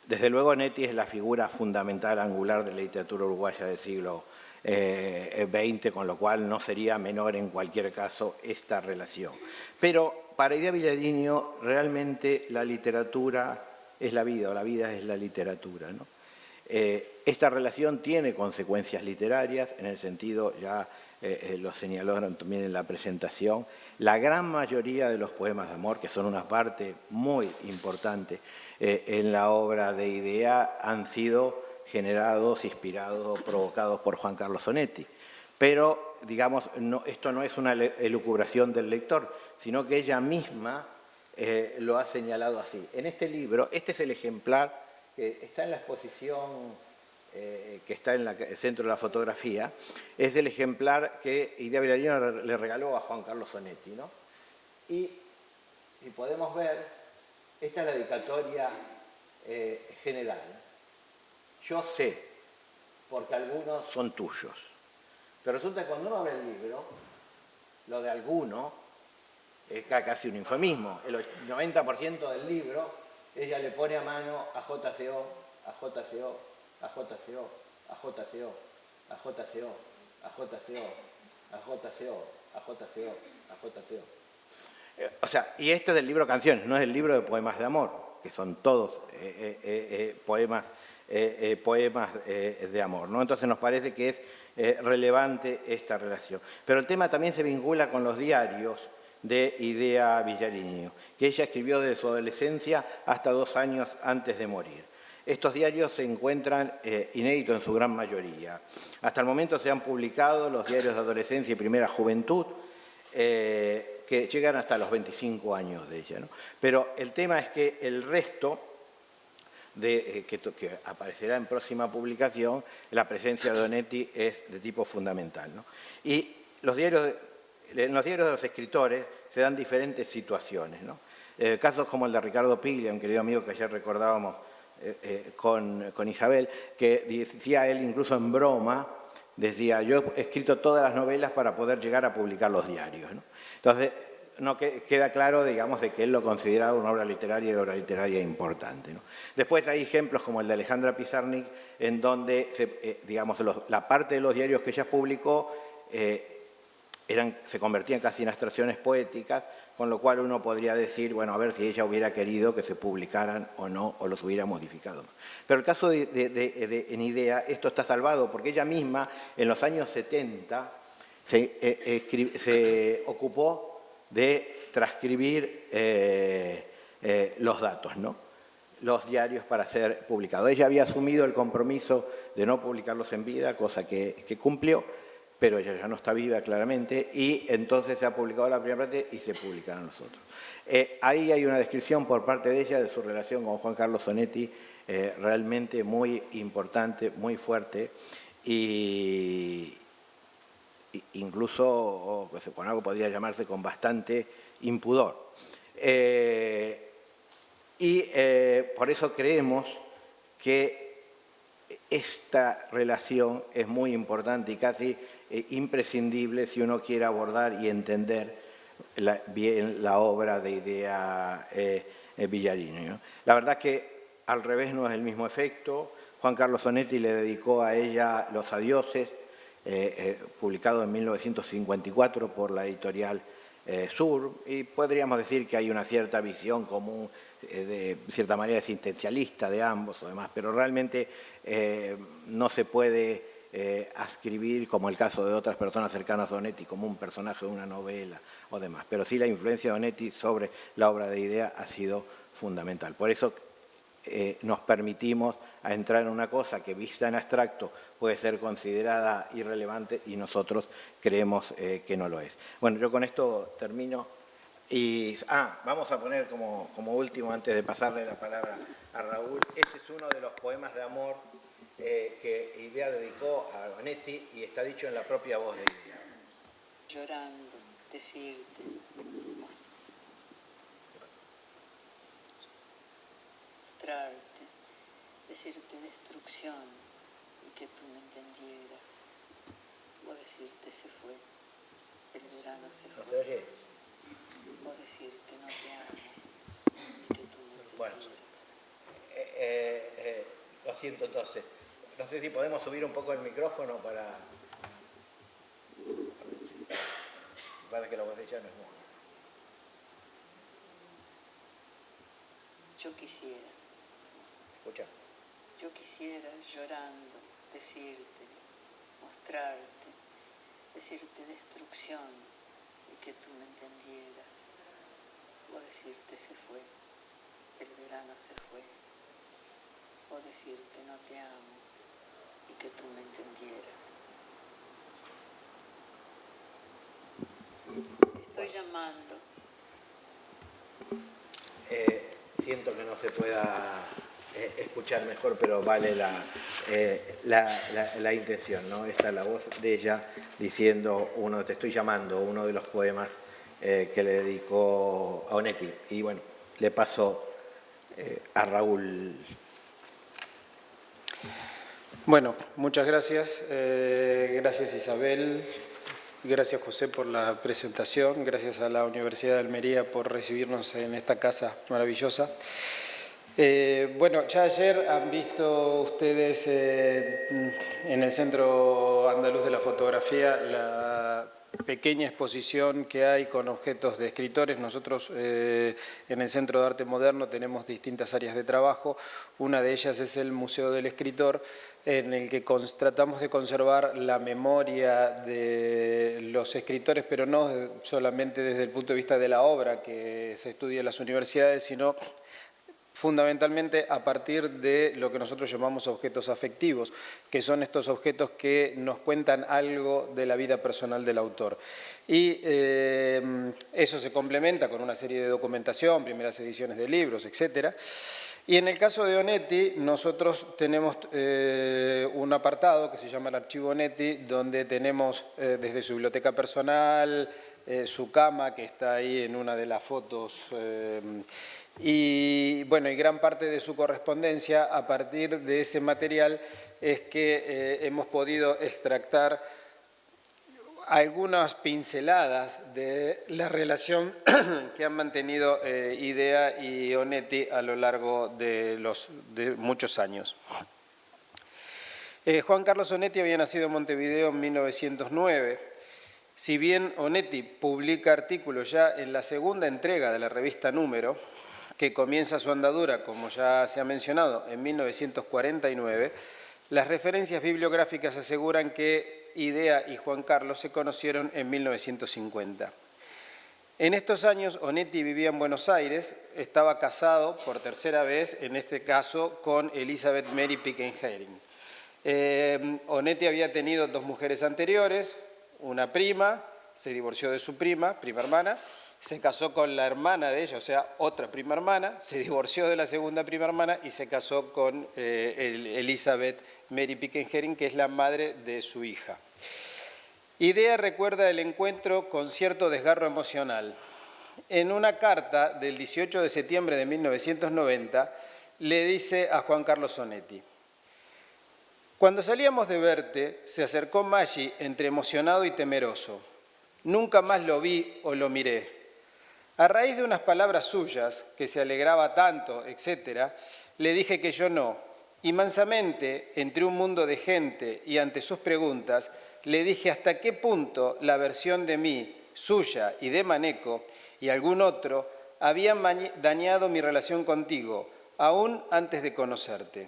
Desde luego Onetti es la figura fundamental, angular de la literatura uruguaya del siglo XX, con lo cual no sería menor en cualquier caso esta relación. Pero para Idea Vilariño realmente la literatura es la vida, o la vida es la literatura, ¿no? Esta relación tiene consecuencias literarias, en el sentido, ya lo señalaron también en la presentación, la gran mayoría de los poemas de amor, que son una parte muy importante en la obra de Idea, han sido generados, inspirados, provocados por Juan Carlos Onetti. Pero, digamos, esto no es una elucubración del lector, sino que ella misma lo ha señalado así. En este libro, este es el ejemplar que está en la exposición que está en el centro de la fotografía, es el ejemplar que Idea Vilariño le regaló a Juan Carlos Onetti, ¿no? Y podemos ver, esta es la dedicatoria general. Yo sé, porque algunos son tuyos. Pero resulta que cuando uno abre el libro, lo de alguno es casi un eufemismo. El 90% del libro, ella le pone a mano a JCO, a JCO, a JCO, a JCO, a JCO, a JCO, a JCO, a JCO, a JCO. O sea, y este es del libro Canciones, no es el libro de poemas de amor, que son todos poemas de amor, ¿no? Entonces nos parece que es relevante esta relación. Pero el tema también se vincula con los diarios de Idea Vilariño, que ella escribió desde su adolescencia hasta 2 años antes de morir. Estos diarios se encuentran inéditos en su gran mayoría. Hasta el momento se han publicado los diarios de adolescencia y primera juventud, que llegan hasta los 25 años de ella, ¿no? Pero el tema es que el resto, que aparecerá en próxima publicación, la presencia de Onetti es de tipo fundamental, ¿no? Y en los diarios de los escritores se dan diferentes situaciones, ¿no? Casos como el de Ricardo Piglia, un querido amigo que ayer recordábamos con Isabel, que decía él incluso en broma, decía, yo he escrito todas las novelas para poder llegar a publicar los diarios, ¿no? Entonces, no queda claro, digamos, de que él lo consideraba una obra literaria importante, ¿no? Después hay ejemplos como el de Alejandra Pizarnik, en donde, digamos, la parte de los diarios que ella publicó se convertían casi en abstracciones poéticas, con lo cual uno podría decir, bueno, a ver si ella hubiera querido que se publicaran o no, o los hubiera modificado. Pero el caso en Idea, esto está salvado, porque ella misma, en los años 70, se ocupó de transcribir los datos, ¿no? Los diarios para ser publicados. Ella había asumido el compromiso de no publicarlos en vida, cosa que cumplió, pero ella ya no está viva claramente, y entonces se ha publicado la primera parte y se publicarán los otros. Ahí hay una descripción por parte de ella de su relación con Juan Carlos Onetti, realmente muy importante, muy fuerte, y incluso, con algo podría llamarse con bastante impudor. Por eso creemos que esta relación es muy importante y casi imprescindible si uno quiere abordar y entender bien la obra de Idea Vilariño, ¿no? La verdad que al revés no es el mismo efecto. Juan Carlos Onetti le dedicó a ella Los adioses, publicado en 1954 por la editorial Sur, y podríamos decir que hay una cierta visión común, de cierta manera existencialista de ambos o demás, pero realmente no se puede ascribir, como el caso de otras personas cercanas a Onetti, como un personaje de una novela o demás, pero sí la influencia de Onetti sobre la obra de Idea ha sido fundamental. Por eso nos permitimos a entrar en una cosa que vista en abstracto puede ser considerada irrelevante y nosotros creemos que no lo es. Bueno, yo con esto termino. Y vamos a poner como último, antes de pasarle la palabra a Raúl, este es uno de los poemas de amor que Idea dedicó a Onetti y está dicho en la propia voz de Idea. Llorando, decirte, mostrarte, decirte destrucción y que tú me entendieras, o decirte se fue, el verano se fue. ¿No se oye? O decirte no te amo y que tú me entendieras. Bueno, lo siento entonces. No sé si podemos subir un poco el micrófono para... Parece que la voz de ella no es mucha. Yo quisiera. ¿Escucha? Yo quisiera, llorando, decirte, mostrarte, decirte destrucción y que tú me entendieras, o decirte se fue, el verano se fue, o decirte no te amo y que tú me entendieras. Estoy llamando. Siento que no se pueda escuchar mejor, pero vale la intención, ¿no? Esta es la voz de ella diciendo, te estoy llamando, uno de los poemas que le dedicó a Onetti. Y bueno, le paso a Raúl. Bueno, muchas gracias. Gracias Isabel, gracias José por la presentación, gracias a la Universidad de Almería por recibirnos en esta casa maravillosa. Bueno, ya ayer han visto ustedes en el Centro Andaluz de la Fotografía la pequeña exposición que hay con objetos de escritores. Nosotros en el Centro de Arte Moderno tenemos distintas áreas de trabajo. Una de ellas es el Museo del Escritor, en el que tratamos de conservar la memoria de los escritores, pero no solamente desde el punto de vista de la obra que se estudia en las universidades, sino fundamentalmente a partir de lo que nosotros llamamos objetos afectivos, que son estos objetos que nos cuentan algo de la vida personal del autor. Y eso se complementa con una serie de documentación, primeras ediciones de libros, etcétera. Y en el caso de Onetti, nosotros tenemos un apartado que se llama el Archivo Onetti, donde tenemos desde su biblioteca personal, su cama, que está ahí en una de las fotos, y bueno, y gran parte de su correspondencia a partir de ese material es que hemos podido extractar algunas pinceladas de la relación que han mantenido Idea y Onetti a lo largo de muchos años. Juan Carlos Onetti había nacido en Montevideo en 1909. Si bien Onetti publica artículos ya en la segunda entrega de la revista Número, que comienza su andadura, como ya se ha mencionado, en 1949, las referencias bibliográficas aseguran que Idea y Juan Carlos se conocieron en 1950. En estos años Onetti vivía en Buenos Aires, estaba casado por tercera vez, en este caso con Elizabeth Mary Pickenhering. Onetti había tenido dos mujeres anteriores, una prima, se divorció de su prima hermana, se casó con la hermana de ella, o sea, otra prima hermana, se divorció de la segunda prima hermana y se casó con Elizabeth Mary Pickenhering, que es la madre de su hija. Idea recuerda el encuentro con cierto desgarro emocional. En una carta del 18 de septiembre de 1990 le dice a Juan Carlos Onetti: cuando salíamos de verte, se acercó Maggi entre emocionado y temeroso. Nunca más lo vi o lo miré. A raíz de unas palabras suyas, que se alegraba tanto, etcétera, le dije que yo no, y mansamente, entre un mundo de gente y ante sus preguntas, le dije hasta qué punto la versión de mí, suya y de Maneco, y algún otro, habían dañado mi relación contigo, aún antes de conocerte.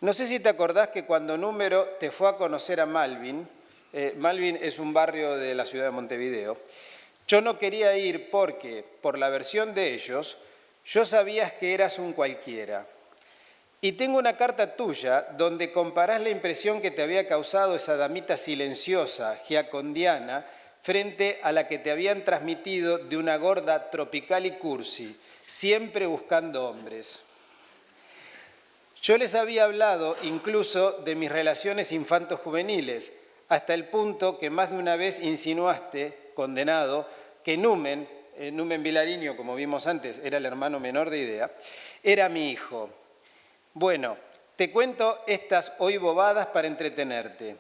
No sé si te acordás que cuando Número te fue a conocer a Malvin, Malvin es un barrio de la ciudad de Montevideo, yo no quería ir porque, por la versión de ellos, Yo sabías que eras un cualquiera. Y tengo una carta tuya donde comparás la impresión que te había causado esa damita silenciosa, giacondiana, frente a la que te habían transmitido de una gorda tropical y cursi, siempre buscando hombres. Yo les había hablado incluso de mis relaciones infanto-juveniles, hasta el punto que más de una vez insinuaste, condenado, que Numen Vilariño, como vimos antes, era el hermano menor de Idea, era mi hijo. Bueno, te cuento estas hoy bobadas para entretenerte.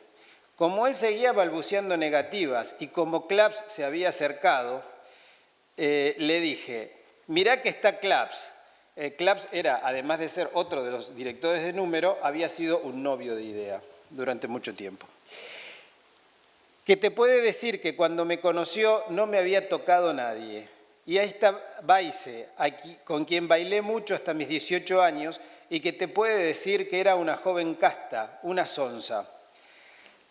Como él seguía balbuceando negativas y como Claps se había acercado, le dije, mirá que está Claps. Claps era, además de ser otro de los directores de Número, había sido un novio de Idea durante mucho tiempo. Que te puede decir que cuando me conoció no me había tocado nadie. Y ahí está Baise, con quien bailé mucho hasta mis 18 años, y que te puede decir que era una joven casta, una sonsa.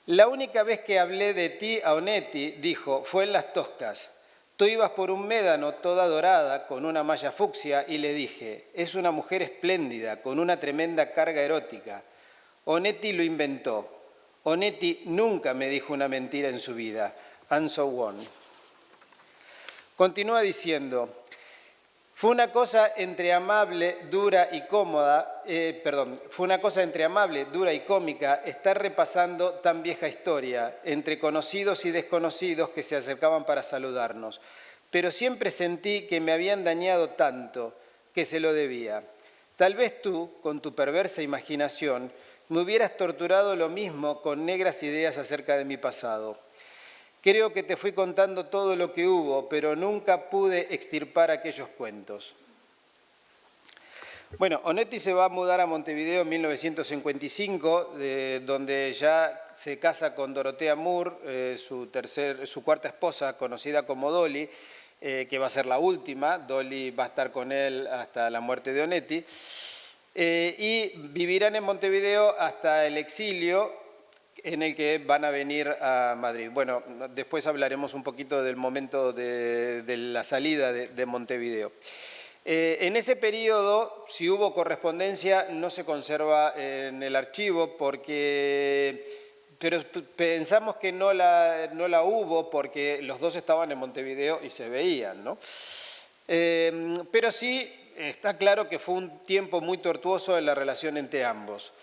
La única vez que hablé de ti a Onetti, dijo, fue en Las Toscas. Tú ibas por un médano toda dorada, con una malla fucsia, y le dije, es una mujer espléndida, con una tremenda carga erótica. Onetti lo inventó. Onetti nunca me dijo una mentira en su vida. And so on. Continúa diciendo, fue una cosa entre amable, dura y cómoda, fue una cosa entre amable, dura y cómica estar repasando tan vieja historia, entre conocidos y desconocidos que se acercaban para saludarnos. Pero siempre sentí que me habían dañado tanto, que se lo debía. Tal vez tú, con tu perversa imaginación, me hubieras torturado lo mismo con negras ideas acerca de mi pasado. Creo que te fui contando todo lo que hubo, pero nunca pude extirpar aquellos cuentos. Bueno, Onetti se va a mudar a Montevideo en 1955, donde ya se casa con Dorotea Moore, su cuarta esposa, conocida como Dolly, que va a ser la última. Dolly va a estar con él hasta la muerte de Onetti. Y vivirán en Montevideo hasta el exilio, en el que van a venir a Madrid. Bueno, después hablaremos un poquito del momento de la salida de Montevideo. En ese periodo, si hubo correspondencia, no se conserva en el archivo, pero pensamos que no la hubo porque los dos estaban en Montevideo y se veían, ¿no? Pero sí está claro que fue un tiempo muy tortuoso en la relación entre ambos.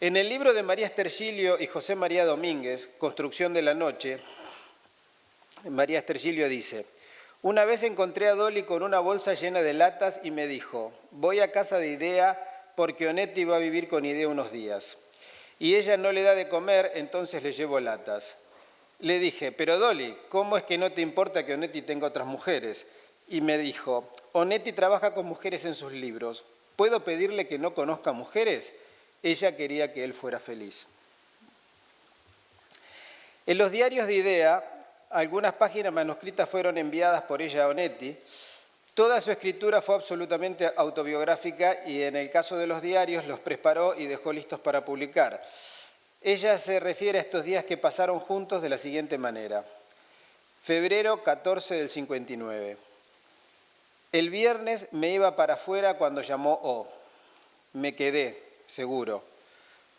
En el libro de María Stergilio y José María Domínguez, Construcción de la Noche, María Stergilio dice, una vez encontré a Dolly con una bolsa llena de latas y me dijo, voy a casa de Idea porque Onetti va a vivir con Idea unos días. Y ella no le da de comer, entonces le llevo latas. Le dije, pero Dolly, ¿cómo es que no te importa que Onetti tenga otras mujeres? Y me dijo, Onetti trabaja con mujeres en sus libros. ¿Puedo pedirle que no conozca mujeres? Ella quería que él fuera feliz. En los diarios de Idea, algunas páginas manuscritas fueron enviadas por ella a Onetti. Toda su escritura fue absolutamente autobiográfica y en el caso de los diarios los preparó y dejó listos para publicar. Ella se refiere a estos días que pasaron juntos de la siguiente manera. Febrero 14 del 59. El viernes me iba para afuera cuando llamó O. Me quedé. Seguro.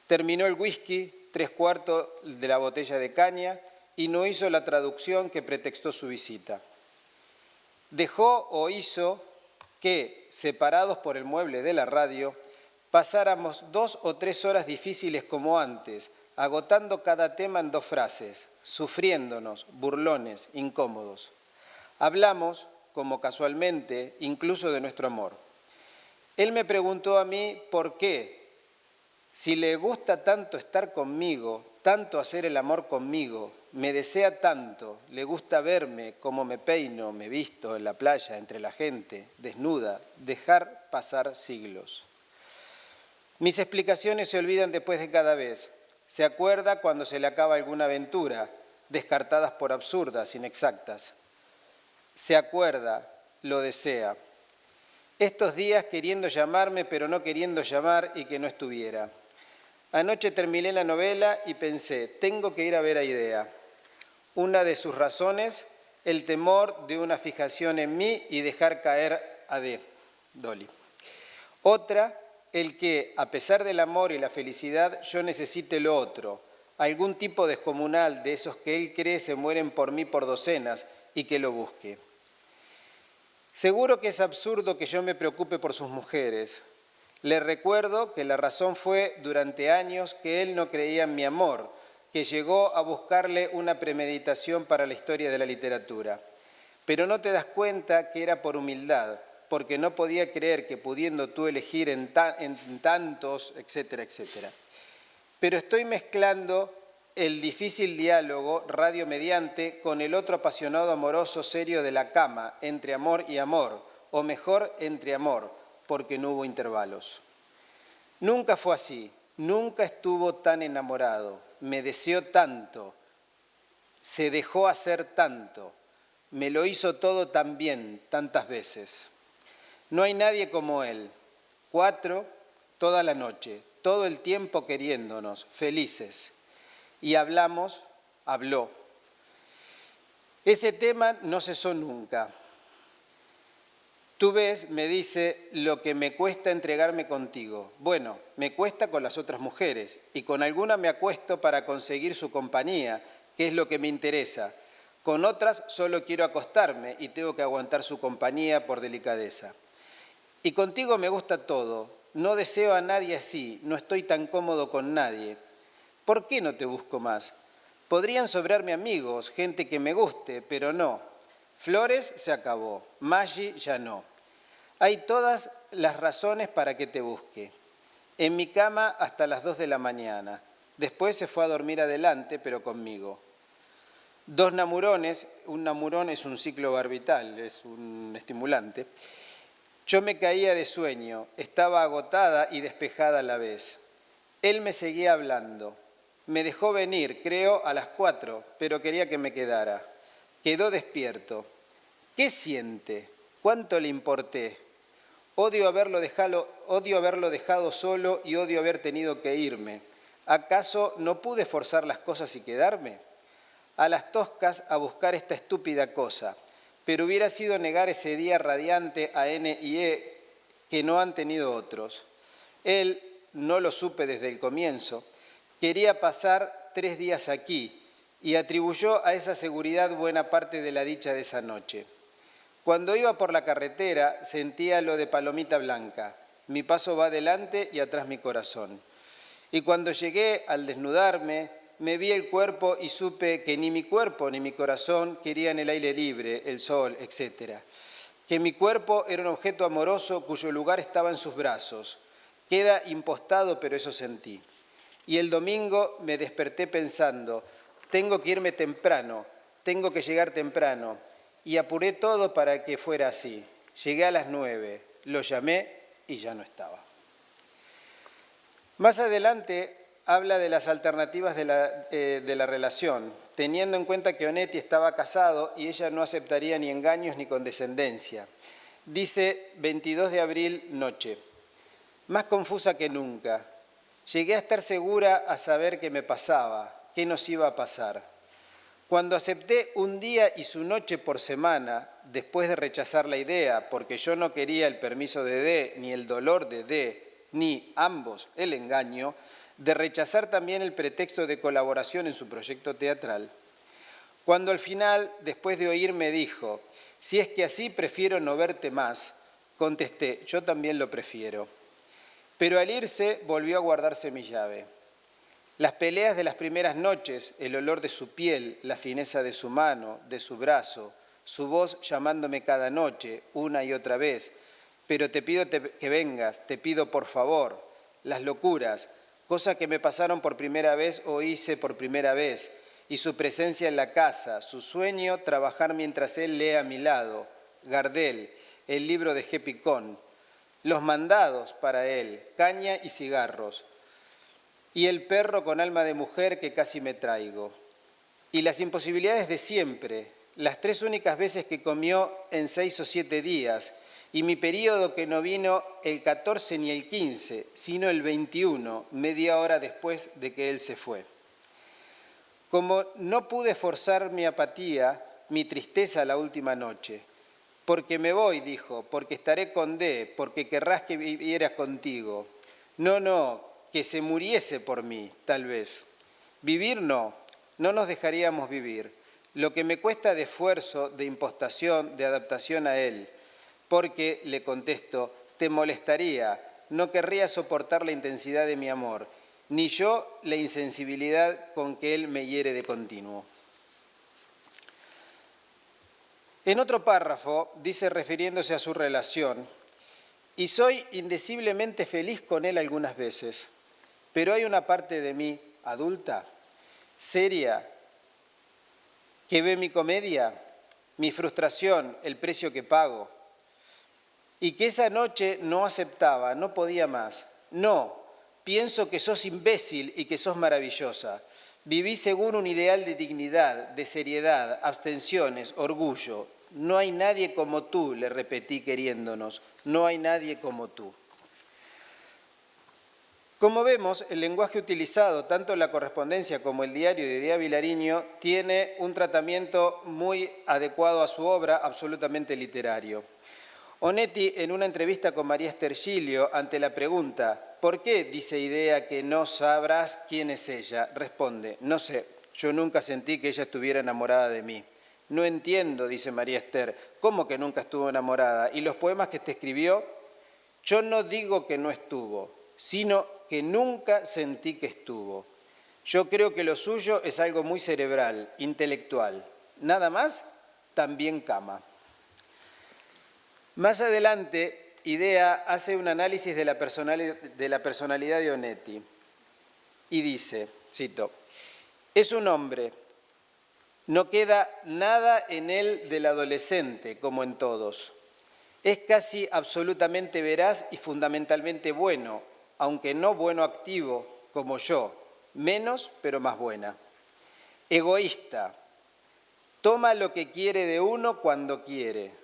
Terminó el whisky, 3/4 de la botella de caña y no hizo la traducción que pretextó su visita. Dejó o hizo que, separados por el mueble de la radio, pasáramos 2 o 3 horas difíciles como antes, agotando cada tema en 2 frases, sufriéndonos, burlones, incómodos. Hablamos, como casualmente, incluso de nuestro amor. Él me preguntó a mí por qué. Si le gusta tanto estar conmigo, tanto hacer el amor conmigo, me desea tanto, le gusta verme como me peino, me visto en la playa, entre la gente, desnuda, dejar pasar siglos. Mis explicaciones se olvidan después de cada vez. Se acuerda cuando se le acaba alguna aventura, descartadas por absurdas, inexactas. Se acuerda, lo desea. Estos días queriendo llamarme, pero no queriendo llamar y que no estuviera. Anoche terminé la novela y pensé, tengo que ir a ver a Idea. Una de sus razones, el temor de una fijación en mí y dejar caer a D. Dolly. Otra, el que, a pesar del amor y la felicidad, yo necesite lo otro, algún tipo descomunal de esos que él cree se mueren por mí por docenas y que lo busque. Seguro que es absurdo que yo me preocupe por sus mujeres. Le recuerdo que la razón fue durante años que él no creía en mi amor, que llegó a buscarle una premeditación para la historia de la literatura. Pero no te das cuenta que era por humildad, porque no podía creer que pudiendo tú elegir en tantos, etcétera, etcétera. Pero estoy mezclando el difícil diálogo radio mediante con el otro apasionado amoroso serio de la cama, entre amor y amor, o mejor, entre amor, porque no hubo intervalos. Nunca fue así, nunca estuvo tan enamorado, me deseó tanto, se dejó hacer tanto, me lo hizo todo tan bien, tantas veces. No hay nadie como él. 4, toda la noche, todo el tiempo queriéndonos, felices. Y habló. Ese tema no cesó nunca. Tú ves, me dice, lo que me cuesta entregarme contigo. Bueno, me cuesta con las otras mujeres y con alguna me acuesto para conseguir su compañía, que es lo que me interesa. Con otras solo quiero acostarme y tengo que aguantar su compañía por delicadeza. Y contigo me gusta todo, no deseo a nadie así, no estoy tan cómodo con nadie. ¿Por qué no te busco más? Podrían sobrarme amigos, gente que me guste, pero no. Flores se acabó, Maggi ya no. Hay todas las razones para que te busque. En mi cama hasta las 2 de la mañana. Después se fue a dormir adelante, pero conmigo. 2 namurones, un namurón es un ciclo orbital, es un estimulante. Yo me caía de sueño, estaba agotada y despejada a la vez. Él me seguía hablando. Me dejó venir, creo, a las 4, pero quería que me quedara. Quedó despierto. ¿Qué siente? ¿Cuánto le importé? Odio haberlo dejado solo y odio haber tenido que irme. ¿Acaso no pude forzar las cosas y quedarme? A las toscas a buscar esta estúpida cosa, pero hubiera sido negar ese día radiante a N y E que no han tenido otros. Él, no lo supe desde el comienzo, quería pasar 3 días aquí y atribuyó a esa seguridad buena parte de la dicha de esa noche. Cuando iba por la carretera sentía lo de palomita blanca, mi paso va adelante y atrás mi corazón. Y cuando llegué al desnudarme, me vi el cuerpo y supe que ni mi cuerpo ni mi corazón querían el aire libre, el sol, etc. Que mi cuerpo era un objeto amoroso cuyo lugar estaba en sus brazos. Queda impostado, pero eso sentí. Y el domingo me desperté pensando, tengo que irme temprano, tengo que llegar temprano. Y apuré todo para que fuera así. Llegué a las 9, lo llamé y ya no estaba. Más adelante habla de las alternativas de la relación, teniendo en cuenta que Onetti estaba casado y ella no aceptaría ni engaños ni condescendencia. Dice 22 de abril, noche. Más confusa que nunca. Llegué a estar segura a saber qué me pasaba, qué nos iba a pasar. Cuando acepté un día y su noche por semana, después de rechazar la idea, porque yo no quería el permiso de D, ni el dolor de D, ni ambos el engaño, de rechazar también el pretexto de colaboración en su proyecto teatral, cuando al final, después de oír, me dijo, si es que así prefiero no verte más, contesté, yo también lo prefiero. Pero al irse volvió a guardarse mi llave. Las peleas de las primeras noches, el olor de su piel, la fineza de su mano, de su brazo, su voz llamándome cada noche, una y otra vez, pero te pido que vengas, te pido por favor, las locuras, cosas que me pasaron por primera vez o hice por primera vez, y su presencia en la casa, su sueño, trabajar mientras él lee a mi lado, Gardel, el libro de G. Picón, los mandados para él, caña y cigarros, y el perro con alma de mujer que casi me traigo. Y las imposibilidades de siempre, las 3 únicas veces que comió en 6 o 7 días, y mi periodo que no vino el 14 ni el 15, sino el 21, media hora después de que él se fue. Como no pude forzar mi apatía, mi tristeza la última noche, Porque me voy, dijo, porque estaré con D, porque querrás que viviera contigo. No, que se muriese por mí, tal vez. Vivir no nos dejaríamos vivir. Lo que me cuesta de esfuerzo, de impostación, de adaptación a él. Porque, le contesto, te molestaría, no querría soportar la intensidad de mi amor, ni yo la insensibilidad con que él me hiere de continuo. En otro párrafo dice, refiriéndose a su relación, y soy indeciblemente feliz con él algunas veces, pero hay una parte de mí, adulta, seria, que ve mi comedia, mi frustración, el precio que pago, y que esa noche no aceptaba, no podía más. No, pienso que sos imbécil y que sos maravillosa. Viví según un ideal de dignidad, de seriedad, abstenciones, orgullo. No hay nadie como tú, le repetí queriéndonos, no hay nadie como tú. Como vemos, el lenguaje utilizado, tanto en la correspondencia como el diario de Idea Vilariño, tiene un tratamiento muy adecuado a su obra, absolutamente literario. Onetti, en una entrevista con María Esther Gilio, ante la pregunta ¿por qué dice Idea que no sabrás quién es ella?, responde, no sé, yo nunca sentí que ella estuviera enamorada de mí. No entiendo, dice María Esther, ¿cómo que nunca estuvo enamorada? ¿Y los poemas que te escribió? Yo no digo que no estuvo, sino que nunca sentí que estuvo. Yo creo que lo suyo es algo muy cerebral, intelectual. Nada más, también cama. Más adelante, Idea hace un análisis de la personalidad de Onetti y dice, cito, es un hombre, no queda nada en él del adolescente como en todos. Es casi absolutamente veraz y fundamentalmente bueno, aunque no bueno activo como yo, menos pero más buena. Egoísta, toma lo que quiere de uno cuando quiere.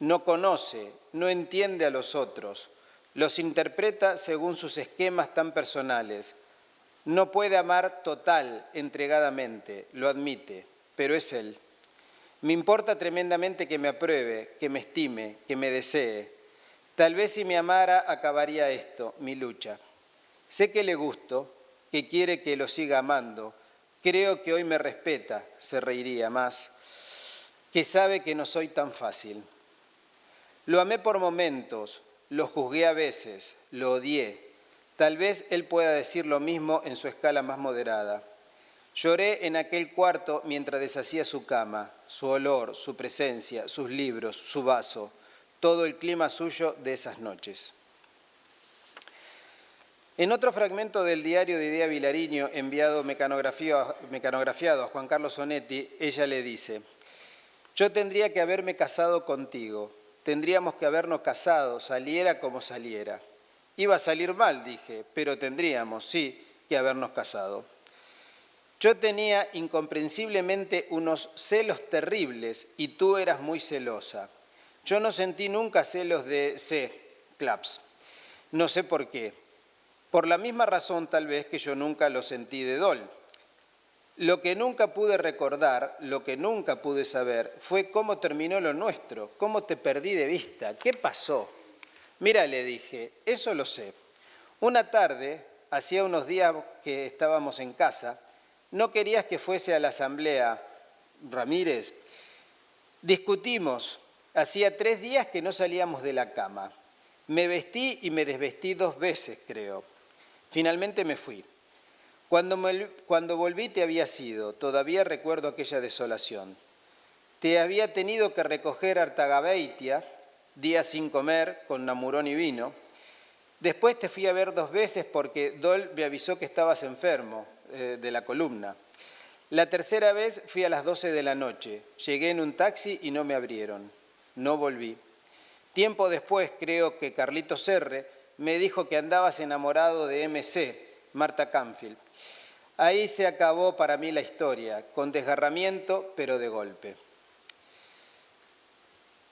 No conoce, no entiende a los otros, los interpreta según sus esquemas tan personales. No puede amar total, entregadamente, lo admite, pero es él. Me importa tremendamente que me apruebe, que me estime, que me desee. Tal vez si me amara acabaría esto, mi lucha. Sé que le gusto, que quiere que lo siga amando. Creo que hoy me respeta, se reiría más, que sabe que no soy tan fácil. Lo amé por momentos, lo juzgué a veces, lo odié. Tal vez él pueda decir lo mismo en su escala más moderada. Lloré en aquel cuarto mientras deshacía su cama, su olor, su presencia, sus libros, su vaso, todo el clima suyo de esas noches. En otro fragmento del diario de Idea Vilariño, enviado mecanografiado a Juan Carlos Onetti, ella le dice, yo tendría que haberme casado contigo, tendríamos que habernos casado, saliera como saliera. Iba a salir mal, dije, pero tendríamos, sí, que habernos casado. Yo tenía incomprensiblemente unos celos terribles y tú eras muy celosa. Yo no sentí nunca celos de claps. No sé por qué. Por la misma razón tal vez que yo nunca lo sentí de Dol. Lo que nunca pude recordar, lo que nunca pude saber, fue cómo terminó lo nuestro, cómo te perdí de vista, qué pasó. Mira, le dije, eso lo sé. Una tarde, hacía unos días que estábamos en casa, no querías que fuese a la asamblea, Ramírez. Discutimos, hacía 3 días que no salíamos de la cama. Me vestí y me desvestí 2 veces, creo. Finalmente me fui. Cuando volví te había ido, todavía recuerdo aquella desolación. Te había tenido que recoger a Artagabeitia, días sin comer, con namurón y vino. Después te fui a ver 2 veces porque Dol me avisó que estabas enfermo de la columna. La tercera vez fui a las 12 de la noche. Llegué en un taxi y no me abrieron. No volví. Tiempo después, creo que Carlitos Serre me dijo que andabas enamorado de MC, Marta Canfield. Ahí se acabó para mí la historia, con desgarramiento, pero de golpe.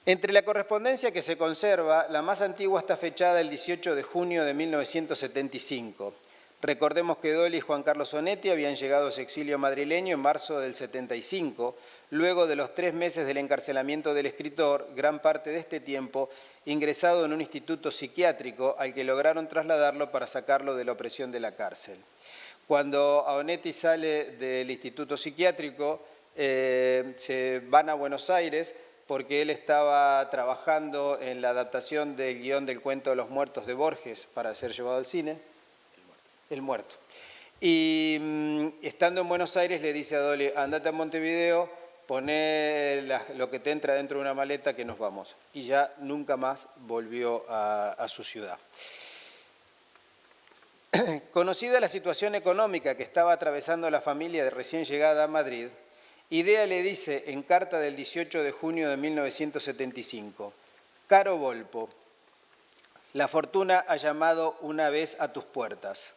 Entre la correspondencia que se conserva, la más antigua está fechada el 18 de junio de 1975. Recordemos que Dolly y Juan Carlos Onetti habían llegado a su exilio madrileño en marzo del 75, luego de los 3 meses del encarcelamiento del escritor, gran parte de este tiempo ingresado en un instituto psiquiátrico al que lograron trasladarlo para sacarlo de la opresión de la cárcel. Cuando Onetti sale del instituto psiquiátrico, se van a Buenos Aires porque él estaba trabajando en la adaptación del guión del cuento de los muertos de Borges para ser llevado al cine. El muerto. Y estando en Buenos Aires le dice a Dolly, andate a Montevideo, poné lo que te entra dentro de una maleta que nos vamos. Y ya nunca más volvió a su ciudad. Conocida la situación económica que estaba atravesando la familia de recién llegada a Madrid, Idea le dice en carta del 18 de junio de 1975, «Caro Volpo, la fortuna ha llamado una vez a tus puertas.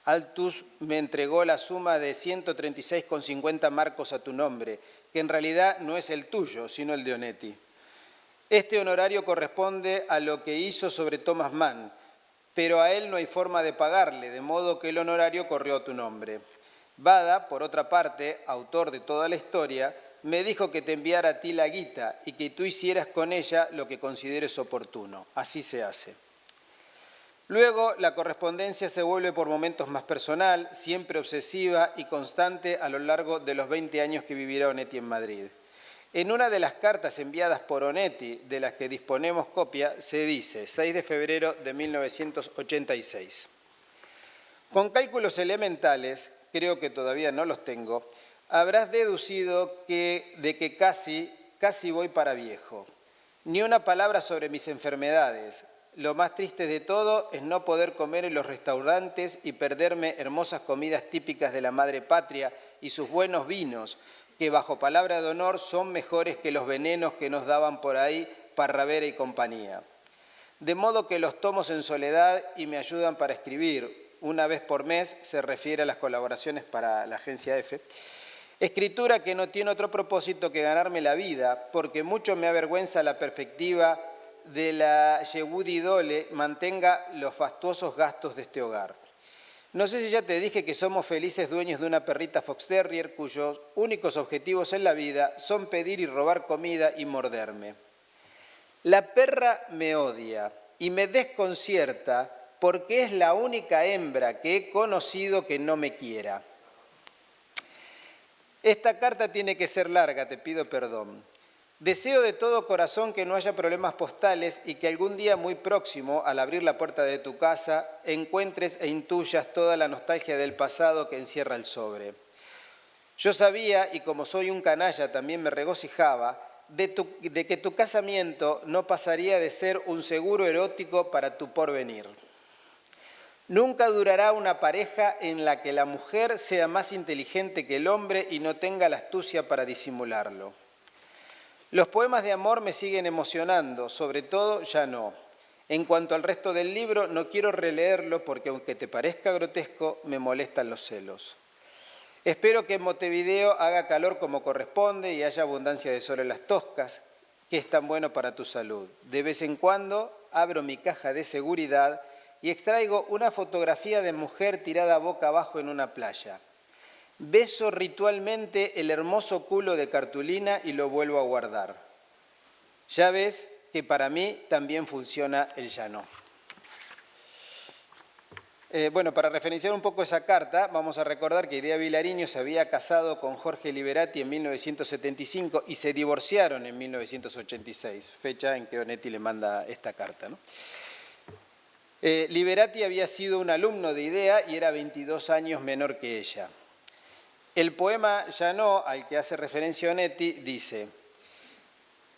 Altus me entregó la suma de 136,50 marcos a tu nombre, que en realidad no es el tuyo, sino el de Onetti. Este honorario corresponde a lo que hizo sobre Thomas Mann, pero a él no hay forma de pagarle, de modo que el honorario corrió a tu nombre. Bada, por otra parte, autor de toda la historia, me dijo que te enviara a ti la guita y que tú hicieras con ella lo que consideres oportuno. Así se hace». Luego, la correspondencia se vuelve por momentos más personal, siempre obsesiva y constante a lo largo de los 20 años que vivirá Onetti en Madrid. En una de las cartas enviadas por Onetti, de las que disponemos copia, se dice, 6 de febrero de 1986. Con cálculos elementales, creo que todavía no los tengo, habrás deducido de que casi voy para viejo. Ni una palabra sobre mis enfermedades. Lo más triste de todo es no poder comer en los restaurantes y perderme hermosas comidas típicas de la madre patria y sus buenos vinos, que bajo palabra de honor son mejores que los venenos que nos daban por ahí Parravera y compañía. De modo que los tomo en soledad y me ayudan para escribir. Una vez por mes se refiere a las colaboraciones para la agencia EFE. Escritura que no tiene otro propósito que ganarme la vida, porque mucho me avergüenza la perspectiva de la Yehudi Dole mantenga los fastuosos gastos de este hogar. No sé si ya te dije que somos felices dueños de una perrita Fox Terrier cuyos únicos objetivos en la vida son pedir y robar comida y morderme. La perra me odia y me desconcierta porque es la única hembra que he conocido que no me quiera. Esta carta tiene que ser larga, te pido perdón. Deseo de todo corazón que no haya problemas postales y que algún día muy próximo, al abrir la puerta de tu casa, encuentres e intuyas toda la nostalgia del pasado que encierra el sobre. Yo sabía, y como soy un canalla también me regocijaba, de que tu casamiento no pasaría de ser un seguro erótico para tu porvenir. Nunca durará una pareja en la que la mujer sea más inteligente que el hombre y no tenga la astucia para disimularlo. Los poemas de amor me siguen emocionando, sobre todo ya no. En cuanto al resto del libro, no quiero releerlo porque aunque te parezca grotesco, me molestan los celos. Espero que en Montevideo haga calor como corresponde y haya abundancia de sol en las toscas, que es tan bueno para tu salud. De vez en cuando abro mi caja de seguridad y extraigo una fotografía de mujer tirada boca abajo en una playa. Beso ritualmente el hermoso culo de cartulina y lo vuelvo a guardar. Ya ves que para mí también funciona el ya no. Bueno, para referenciar un poco esa carta, vamos a recordar que Idea Vilariño se había casado con Jorge Liberati en 1975 y se divorciaron en 1986, fecha en que Onetti le manda esta carta, ¿no? Liberati había sido un alumno de Idea y era 22 años menor que ella. El poema Ya no, al que hace referencia Onetti, dice: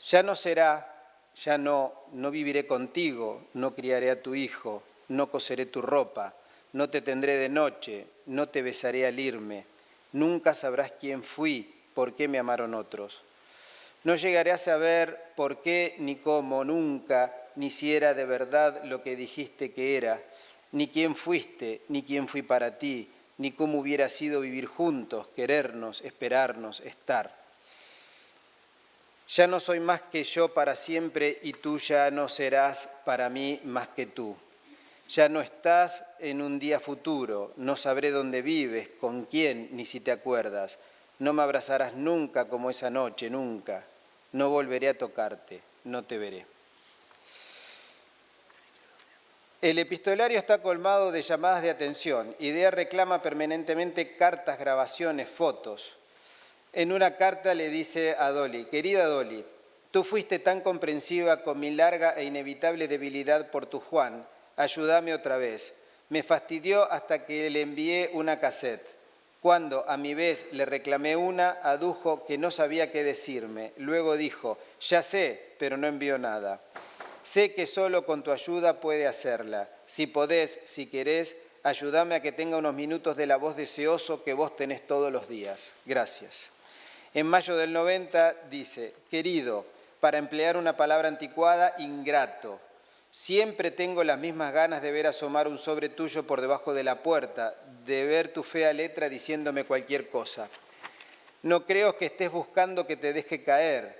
ya no será, ya no viviré contigo, no criaré a tu hijo, no coseré tu ropa, no te tendré de noche, no te besaré al irme, nunca sabrás quién fui, por qué me amaron otros. No llegaré a saber por qué ni cómo, nunca, ni si era de verdad lo que dijiste que era, ni quién fuiste, ni quién fui para ti, ni cómo hubiera sido vivir juntos, querernos, esperarnos, estar. Ya no soy más que yo para siempre y tú ya no serás para mí más que tú. Ya no estás en un día futuro, no sabré dónde vives, con quién, ni si te acuerdas. No me abrazarás nunca como esa noche, nunca. No volveré a tocarte, no te veré. El epistolario está colmado de llamadas de atención. Idea reclama permanentemente cartas, grabaciones, fotos. En una carta le dice a Dolly: querida Dolly, tú fuiste tan comprensiva con mi larga e inevitable debilidad por tu Juan. Ayúdame otra vez. Me fastidió hasta que le envié una cassette. Cuando a mi vez le reclamé una, adujo que no sabía qué decirme. Luego dijo: ya sé, pero no envió nada. Sé que solo con tu ayuda puede hacerla. Si podés, si querés, ayúdame a que tenga unos minutos de la voz deseoso que vos tenés todos los días. Gracias. En mayo del 90 dice: querido, para emplear una palabra anticuada, ingrato. Siempre tengo las mismas ganas de ver asomar un sobre tuyo por debajo de la puerta, de ver tu fea letra diciéndome cualquier cosa. No creo que estés buscando que te deje caer,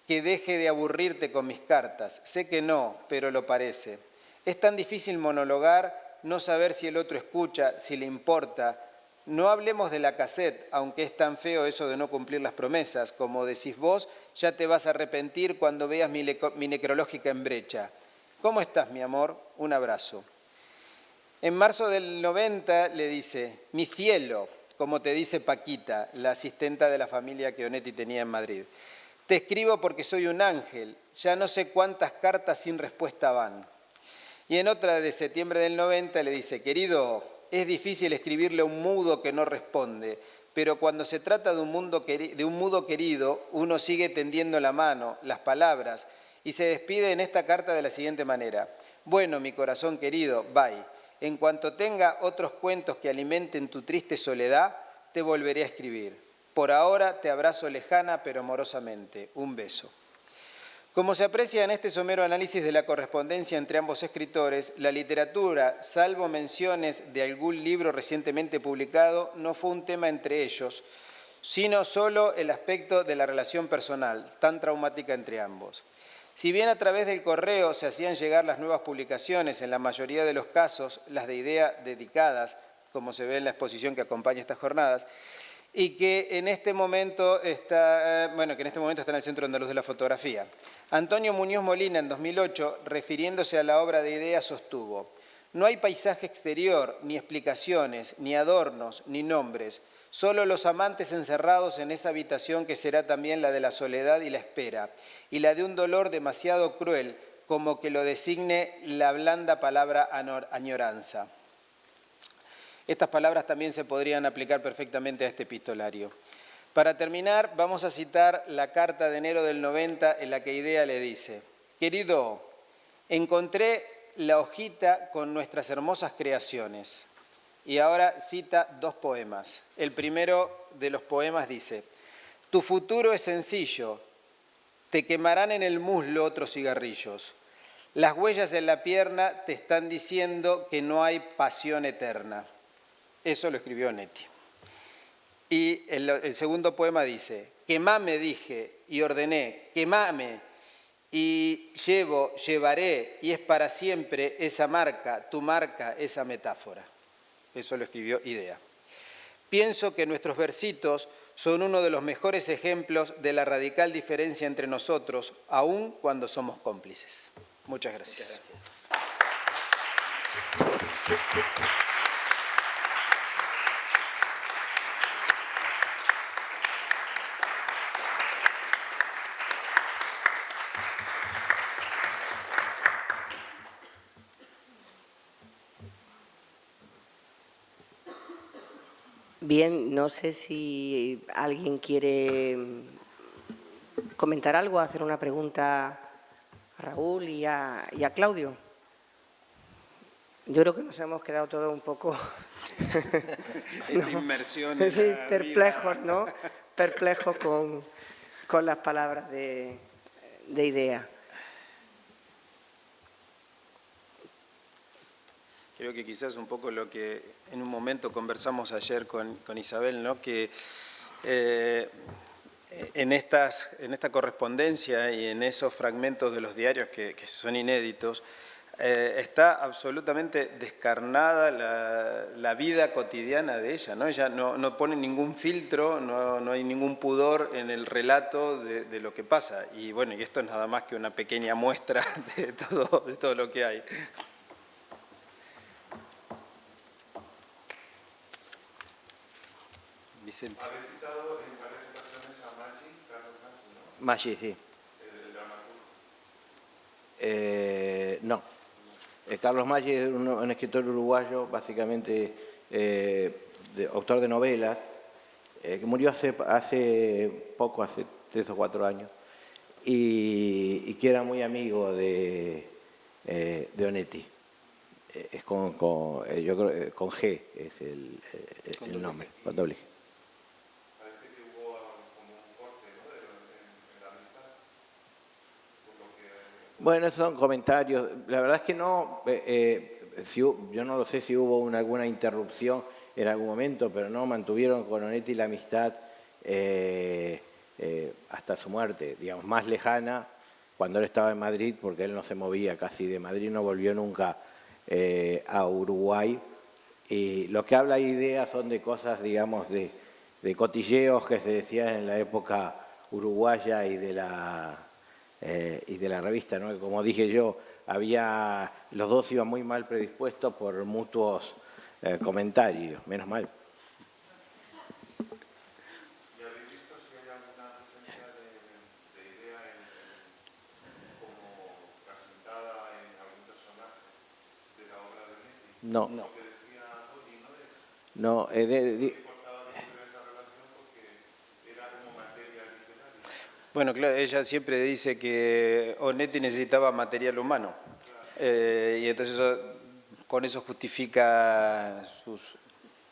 que deje de aburrirte con mis cartas. Sé que no, pero lo parece. Es tan difícil monologar, no saber si el otro escucha, si le importa. No hablemos de la cassette, aunque es tan feo eso de no cumplir las promesas. Como decís vos, ya te vas a arrepentir cuando veas mi necrológica en brecha. ¿Cómo estás, mi amor? Un abrazo. En marzo del 90 le dice: mi cielo, como te dice Paquita, la asistenta de la familia que Onetti tenía en Madrid. Te escribo porque soy un ángel, ya no sé cuántas cartas sin respuesta van. Y en otra de septiembre del 90 le dice: querido, es difícil escribirle a un mudo que no responde, pero cuando se trata de un mudo querido, uno sigue tendiendo la mano, las palabras, y se despide en esta carta de la siguiente manera: bueno, mi corazón querido, bye. En cuanto tenga otros cuentos que alimenten tu triste soledad, te volveré a escribir. Por ahora te abrazo lejana pero amorosamente. Un beso. Como se aprecia en este somero análisis de la correspondencia entre ambos escritores, la literatura, salvo menciones de algún libro recientemente publicado, no fue un tema entre ellos, sino solo el aspecto de la relación personal, tan traumática entre ambos. Si bien a través del correo se hacían llegar las nuevas publicaciones, en la mayoría de los casos las de idea dedicadas, como se ve en la exposición que acompaña estas jornadas, y que en este momento está en el Centro Andaluz de la Fotografía. Antonio Muñoz Molina, en 2008, refiriéndose a la obra de idea, sostuvo: no hay paisaje exterior, ni explicaciones, ni adornos, ni nombres, solo los amantes encerrados en esa habitación que será también la de la soledad y la espera, y la de un dolor demasiado cruel como que lo designe la blanda palabra añoranza. Estas palabras también se podrían aplicar perfectamente a este epistolario. Para terminar, vamos a citar la carta de enero del 90 en la que Idea le dice: querido, encontré la hojita con nuestras hermosas creaciones. Y ahora cita dos poemas. El primero de los poemas dice: tu futuro es sencillo, te quemarán en el muslo otros cigarrillos. Las huellas en la pierna te están diciendo que no hay pasión eterna. Eso lo escribió Onetti. Y el segundo poema dice: quemame, dije, y ordené, quemame, y llevaré, y es para siempre esa marca, tu marca, esa metáfora. Eso lo escribió Idea. Pienso que nuestros versitos son uno de los mejores ejemplos de la radical diferencia entre nosotros, aun cuando somos cómplices. Muchas gracias. Bien, no sé si alguien quiere comentar algo, hacer una pregunta a Raúl y a Claudio. Yo creo que nos hemos quedado todos un poco Esta inmersión sí, perplejos, ¿no? Perplejos con las palabras de Idea. Creo que quizás un poco lo que en un momento conversamos ayer con Isabel, ¿no? Que en esta correspondencia y en esos fragmentos de los diarios que son inéditos, está absolutamente descarnada la vida cotidiana de ella, ¿no? Ella no pone ningún filtro, no hay ningún pudor en el relato de lo que pasa. Y bueno, y esto es nada más que una pequeña muestra de todo lo que hay. Vicente. ¿Habéis citado en varias ocasiones a Maggi, Carlos Maggi, no? Maggi, sí. El dramaturgo. No. Carlos Maggi es un escritor uruguayo, básicamente autor de novelas, que murió hace poco, hace 3 o 4 años, y que era muy amigo de Onetti. Es yo creo, con G es el nombre, con doble G. Parece que hubo como un corte, ¿no? en la amistad. Por lo que... Bueno, esos son comentarios. La verdad es que no, yo no lo sé si hubo alguna interrupción en algún momento, pero no mantuvieron con Onetti la amistad hasta su muerte, digamos, más lejana cuando él estaba en Madrid, porque él no se movía casi de Madrid, no volvió nunca a Uruguay. Y lo que habla idea son de cosas, digamos, de cotilleos que se decían en la época uruguaya y de la revista, ¿no? Como dije yo, los dos iban muy mal predispuestos por mutuos comentarios, menos mal. ¿Y habéis visto si hay alguna presencia de idea como presentada en algún personaje de la obra de Onetti? No. Lo que decía Tony, ¿no? No, No importaba descubrir esa relación porque era como materia literaria. Bueno, claro, ella siempre dice que Onetti necesitaba material humano. Y entonces con eso justifica sus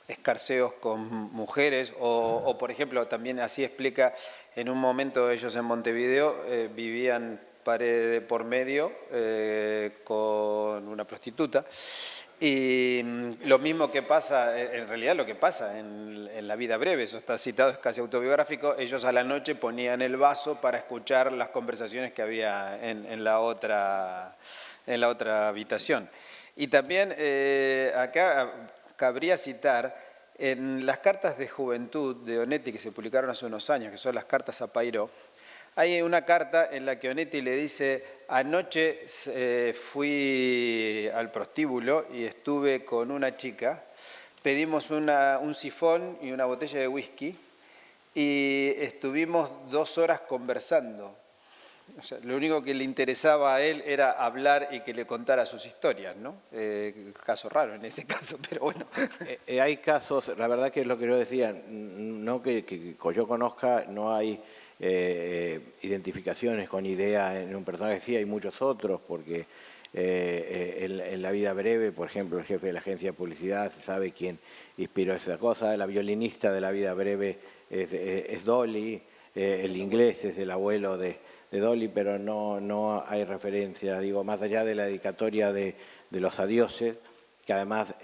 escarceos con mujeres o, por ejemplo, también así explica, en un momento ellos en Montevideo vivían pared por medio con una prostituta. Y lo mismo que pasa, en realidad lo que pasa en la vida breve, eso está citado, es casi autobiográfico, ellos a la noche ponían el vaso para escuchar las conversaciones que había en la otra habitación. Y también acá cabría citar en las cartas de juventud de Onetti que se publicaron hace unos años, que son las cartas a Pairó. Hay una carta en la que Onetti le dice: anoche fui al prostíbulo y estuve con una chica, pedimos un sifón y una botella de whisky y estuvimos 2 horas conversando. O sea, lo único que le interesaba a él era hablar y que le contara sus historias, ¿no? Caso raro en ese caso, pero bueno. Hay casos, la verdad que es lo que yo decía, no que yo conozca, no hay identificaciones con idea en un personaje, sí hay muchos otros, porque en la vida breve, por ejemplo, el jefe de la agencia de publicidad, se sabe quién inspiró esa cosa, la violinista de la vida breve es Dolly, el inglés es el abuelo de Dolly, pero no hay referencia, digo, más allá de la dedicatoria de los adioses, que además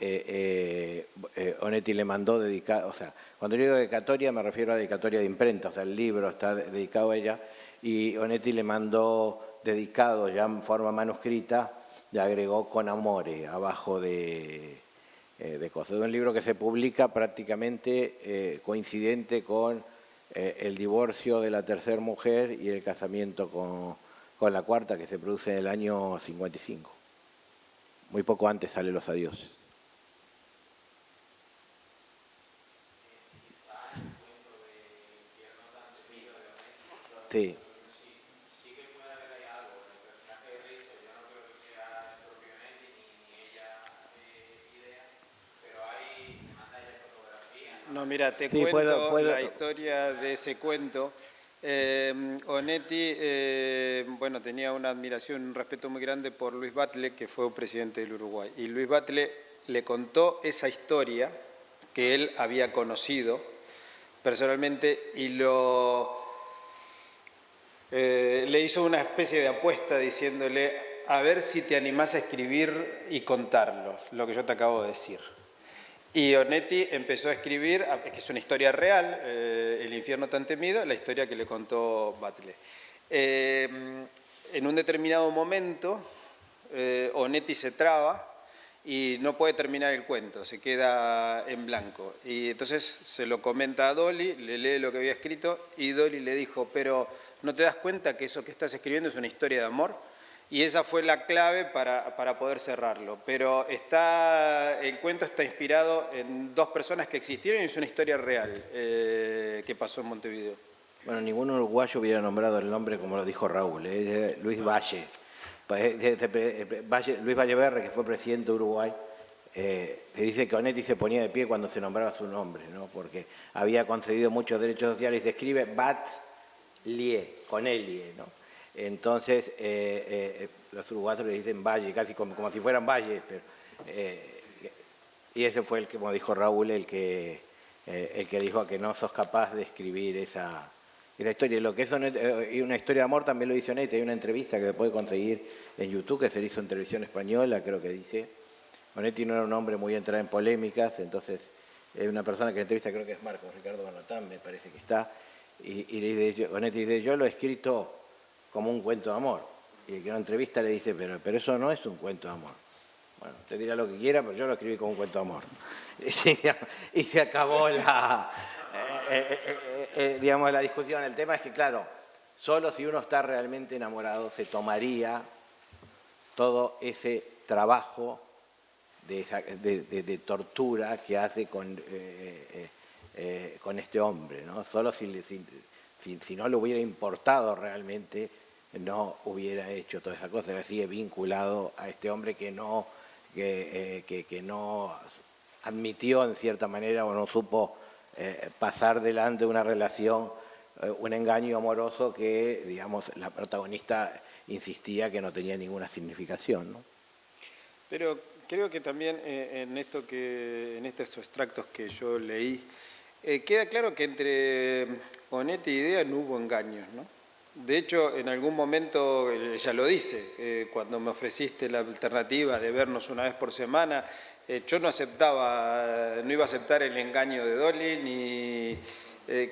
Onetti le mandó dedicar, o sea, cuando yo digo dedicatoria me refiero a dedicatoria de imprenta, o sea, el libro está dedicado a ella, y Onetti le mandó dedicado ya en forma manuscrita, le agregó con amore abajo de cosas. Es un libro que se publica prácticamente coincidente con el divorcio de la tercera mujer y el casamiento con la cuarta, que se produce en el año 55. Muy poco antes sale Los Adioses. Sí. No, mira, te Sí, cuento puedo. la historia de ese cuento. Onetti, bueno, tenía una admiración, un respeto muy grande por Luis Batlle, que fue presidente del Uruguay. Y Luis Batlle le contó esa historia que él había conocido personalmente y le hizo una especie de apuesta diciéndole: a ver si te animás a escribir y contarlo, lo que yo te acabo de decir. Y Onetti empezó a escribir, que es una historia real, El infierno tan temido, la historia que le contó Batlle. En un determinado momento, Onetti se traba y no puede terminar el cuento, se queda en blanco. Y entonces se lo comenta a Dolly, le lee lo que había escrito y Dolly le dijo, pero ¿no te das cuenta que eso que estás escribiendo es una historia de amor? Y esa fue la clave para poder cerrarlo. Pero el cuento está inspirado en dos personas que existieron y es una historia real que pasó en Montevideo. Bueno, ningún uruguayo hubiera nombrado el nombre como lo dijo Raúl, Luis Valle. Luis Valleverre, que fue presidente de Uruguay, se dice que Onetti se ponía de pie cuando se nombraba su nombre, ¿no? Porque había concedido muchos derechos sociales y se escribe Bat-Lie, con Elie, ¿no? Entonces, los uruguayos le dicen Valle, casi como si fueran valles, pero, y ese fue el que, como dijo Raúl, el que dijo que no sos capaz de escribir esa historia. Lo que es una historia de amor también lo dice Onetti. Hay una entrevista que se puede conseguir en YouTube, que se hizo en televisión española, creo que dice. Onetti no era un hombre muy entrado en polémicas, entonces es una persona que entrevista, creo que es Marcos Ricardo Bonatán, me parece que está, y Onetti dice, yo lo he escrito como un cuento de amor. Y el que lo entrevista le dice, pero eso no es un cuento de amor. Bueno, usted dirá lo que quiera, pero yo lo escribí como un cuento de amor. Y se acabó digamos, la discusión. El tema es que, claro, solo si uno está realmente enamorado se tomaría todo ese trabajo de tortura que hace con este hombre, ¿no? Solo si no le hubiera importado realmente, no hubiera hecho toda esa cosa. Sigue vinculado a este hombre que no admitió en cierta manera o no supo pasar delante de una relación, un engaño amoroso que, digamos, la protagonista insistía que no tenía ninguna significación, ¿no? Pero creo que también en estos extractos que yo leí, queda claro que entre Onetti y Idea no hubo engaños, ¿no? De hecho, en algún momento, ella lo dice, cuando me ofreciste la alternativa de vernos una vez por semana, yo no iba a aceptar el engaño de Dolly,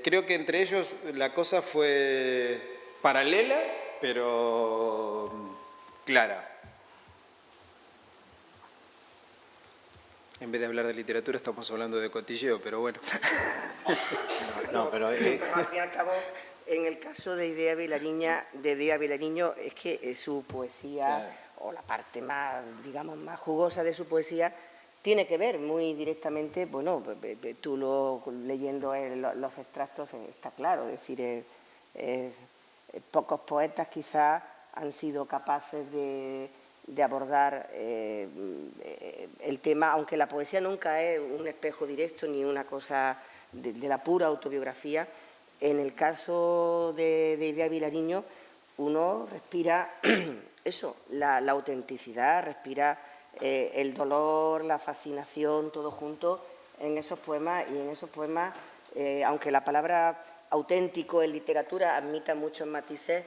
creo que entre ellos la cosa fue paralela, pero clara. En vez de hablar de literatura estamos hablando de cotilleo, pero bueno. Pero al fin y al cabo, en el caso de Idea Vilariño, es que su poesía, o la parte más, digamos, más jugosa de su poesía, tiene que ver muy directamente, bueno, tú leyendo los extractos está claro, es decir, pocos poetas quizás han sido capaces de abordar el tema, aunque la poesía nunca es un espejo directo ni una cosa de la pura autobiografía. En el caso de Idea Vilariño, uno respira eso, la autenticidad, respira el dolor, la fascinación, todo junto en esos poemas. Y en esos poemas, aunque la palabra auténtico en literatura admita muchos matices,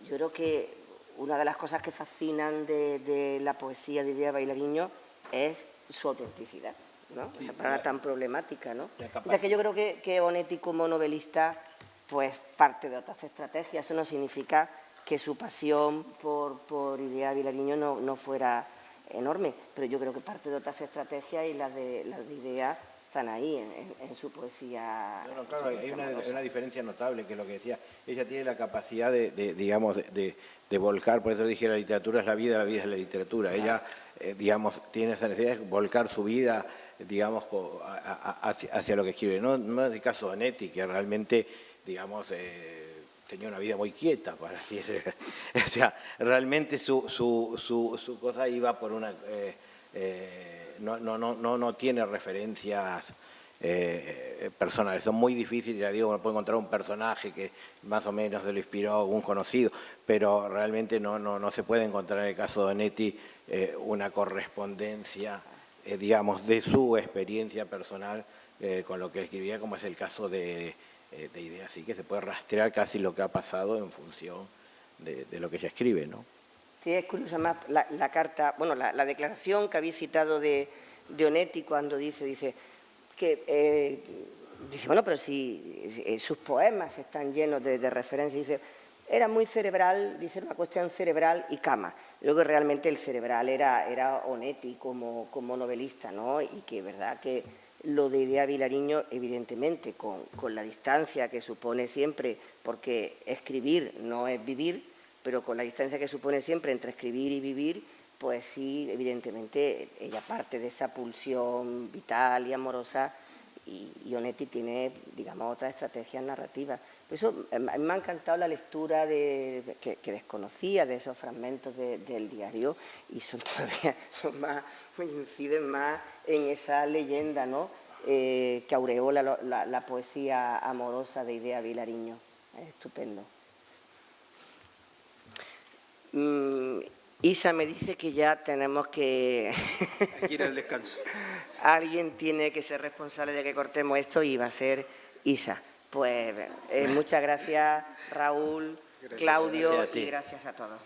yo creo que una de las cosas que fascinan de la poesía de Idea Vilariño es su autenticidad, ¿no? Esa palabra tan problemática, ¿no? Ya que yo creo que Onetti como novelista pues parte de otras estrategias. Eso no significa que su pasión por Idea Vilariño no fuera enorme, pero yo creo que parte de otras estrategias y las de Idea están ahí en su poesía. Bueno, claro, hay una diferencia notable, que es lo que decía. Ella tiene la capacidad digamos, de volcar, por eso dije, la literatura es la vida es la literatura. Claro. Ella, digamos, tiene esa necesidad de volcar su vida, digamos, hacia lo que escribe. No es el caso de Onetti, que realmente, digamos, tenía una vida muy quieta, para decir. O sea, realmente su cosa iba por una... no tiene referencias personales, son muy difíciles. Ya digo, uno puede encontrar un personaje que más o menos se lo inspiró a algún conocido, pero realmente no se puede encontrar en el caso de Onetti una correspondencia, digamos, de su experiencia personal con lo que escribía, como es el caso de Idea. Así que se puede rastrear casi lo que ha pasado en función de lo que ella escribe, ¿no? Sí, es curioso más la carta, bueno, la declaración que habéis citado de Onetti cuando dice que, bueno, pero si sus poemas están llenos de referencias, dice, era muy cerebral, dice, una cuestión cerebral y cama. Es Creo que realmente el cerebral era Onetti como novelista, ¿no? Y que es verdad que lo de Idea Vilariño, evidentemente, con la distancia que supone siempre, porque escribir no es vivir, pero con la distancia que supone siempre entre escribir y vivir, pues sí, evidentemente, ella parte de esa pulsión vital y amorosa, y Onetti tiene, digamos, otras estrategias narrativas. Por eso a mí me ha encantado la lectura que desconocía de esos fragmentos del diario, y inciden más en esa leyenda, ¿no? Que aureola la poesía amorosa de Idea Vilariño. Es estupendo. Isa me dice que ya tenemos que... Hay que ir al descanso. Alguien tiene que ser responsable de que cortemos esto y va a ser Isa. Pues muchas gracias, Raúl, Claudio, Gracias a ti. y gracias a todos.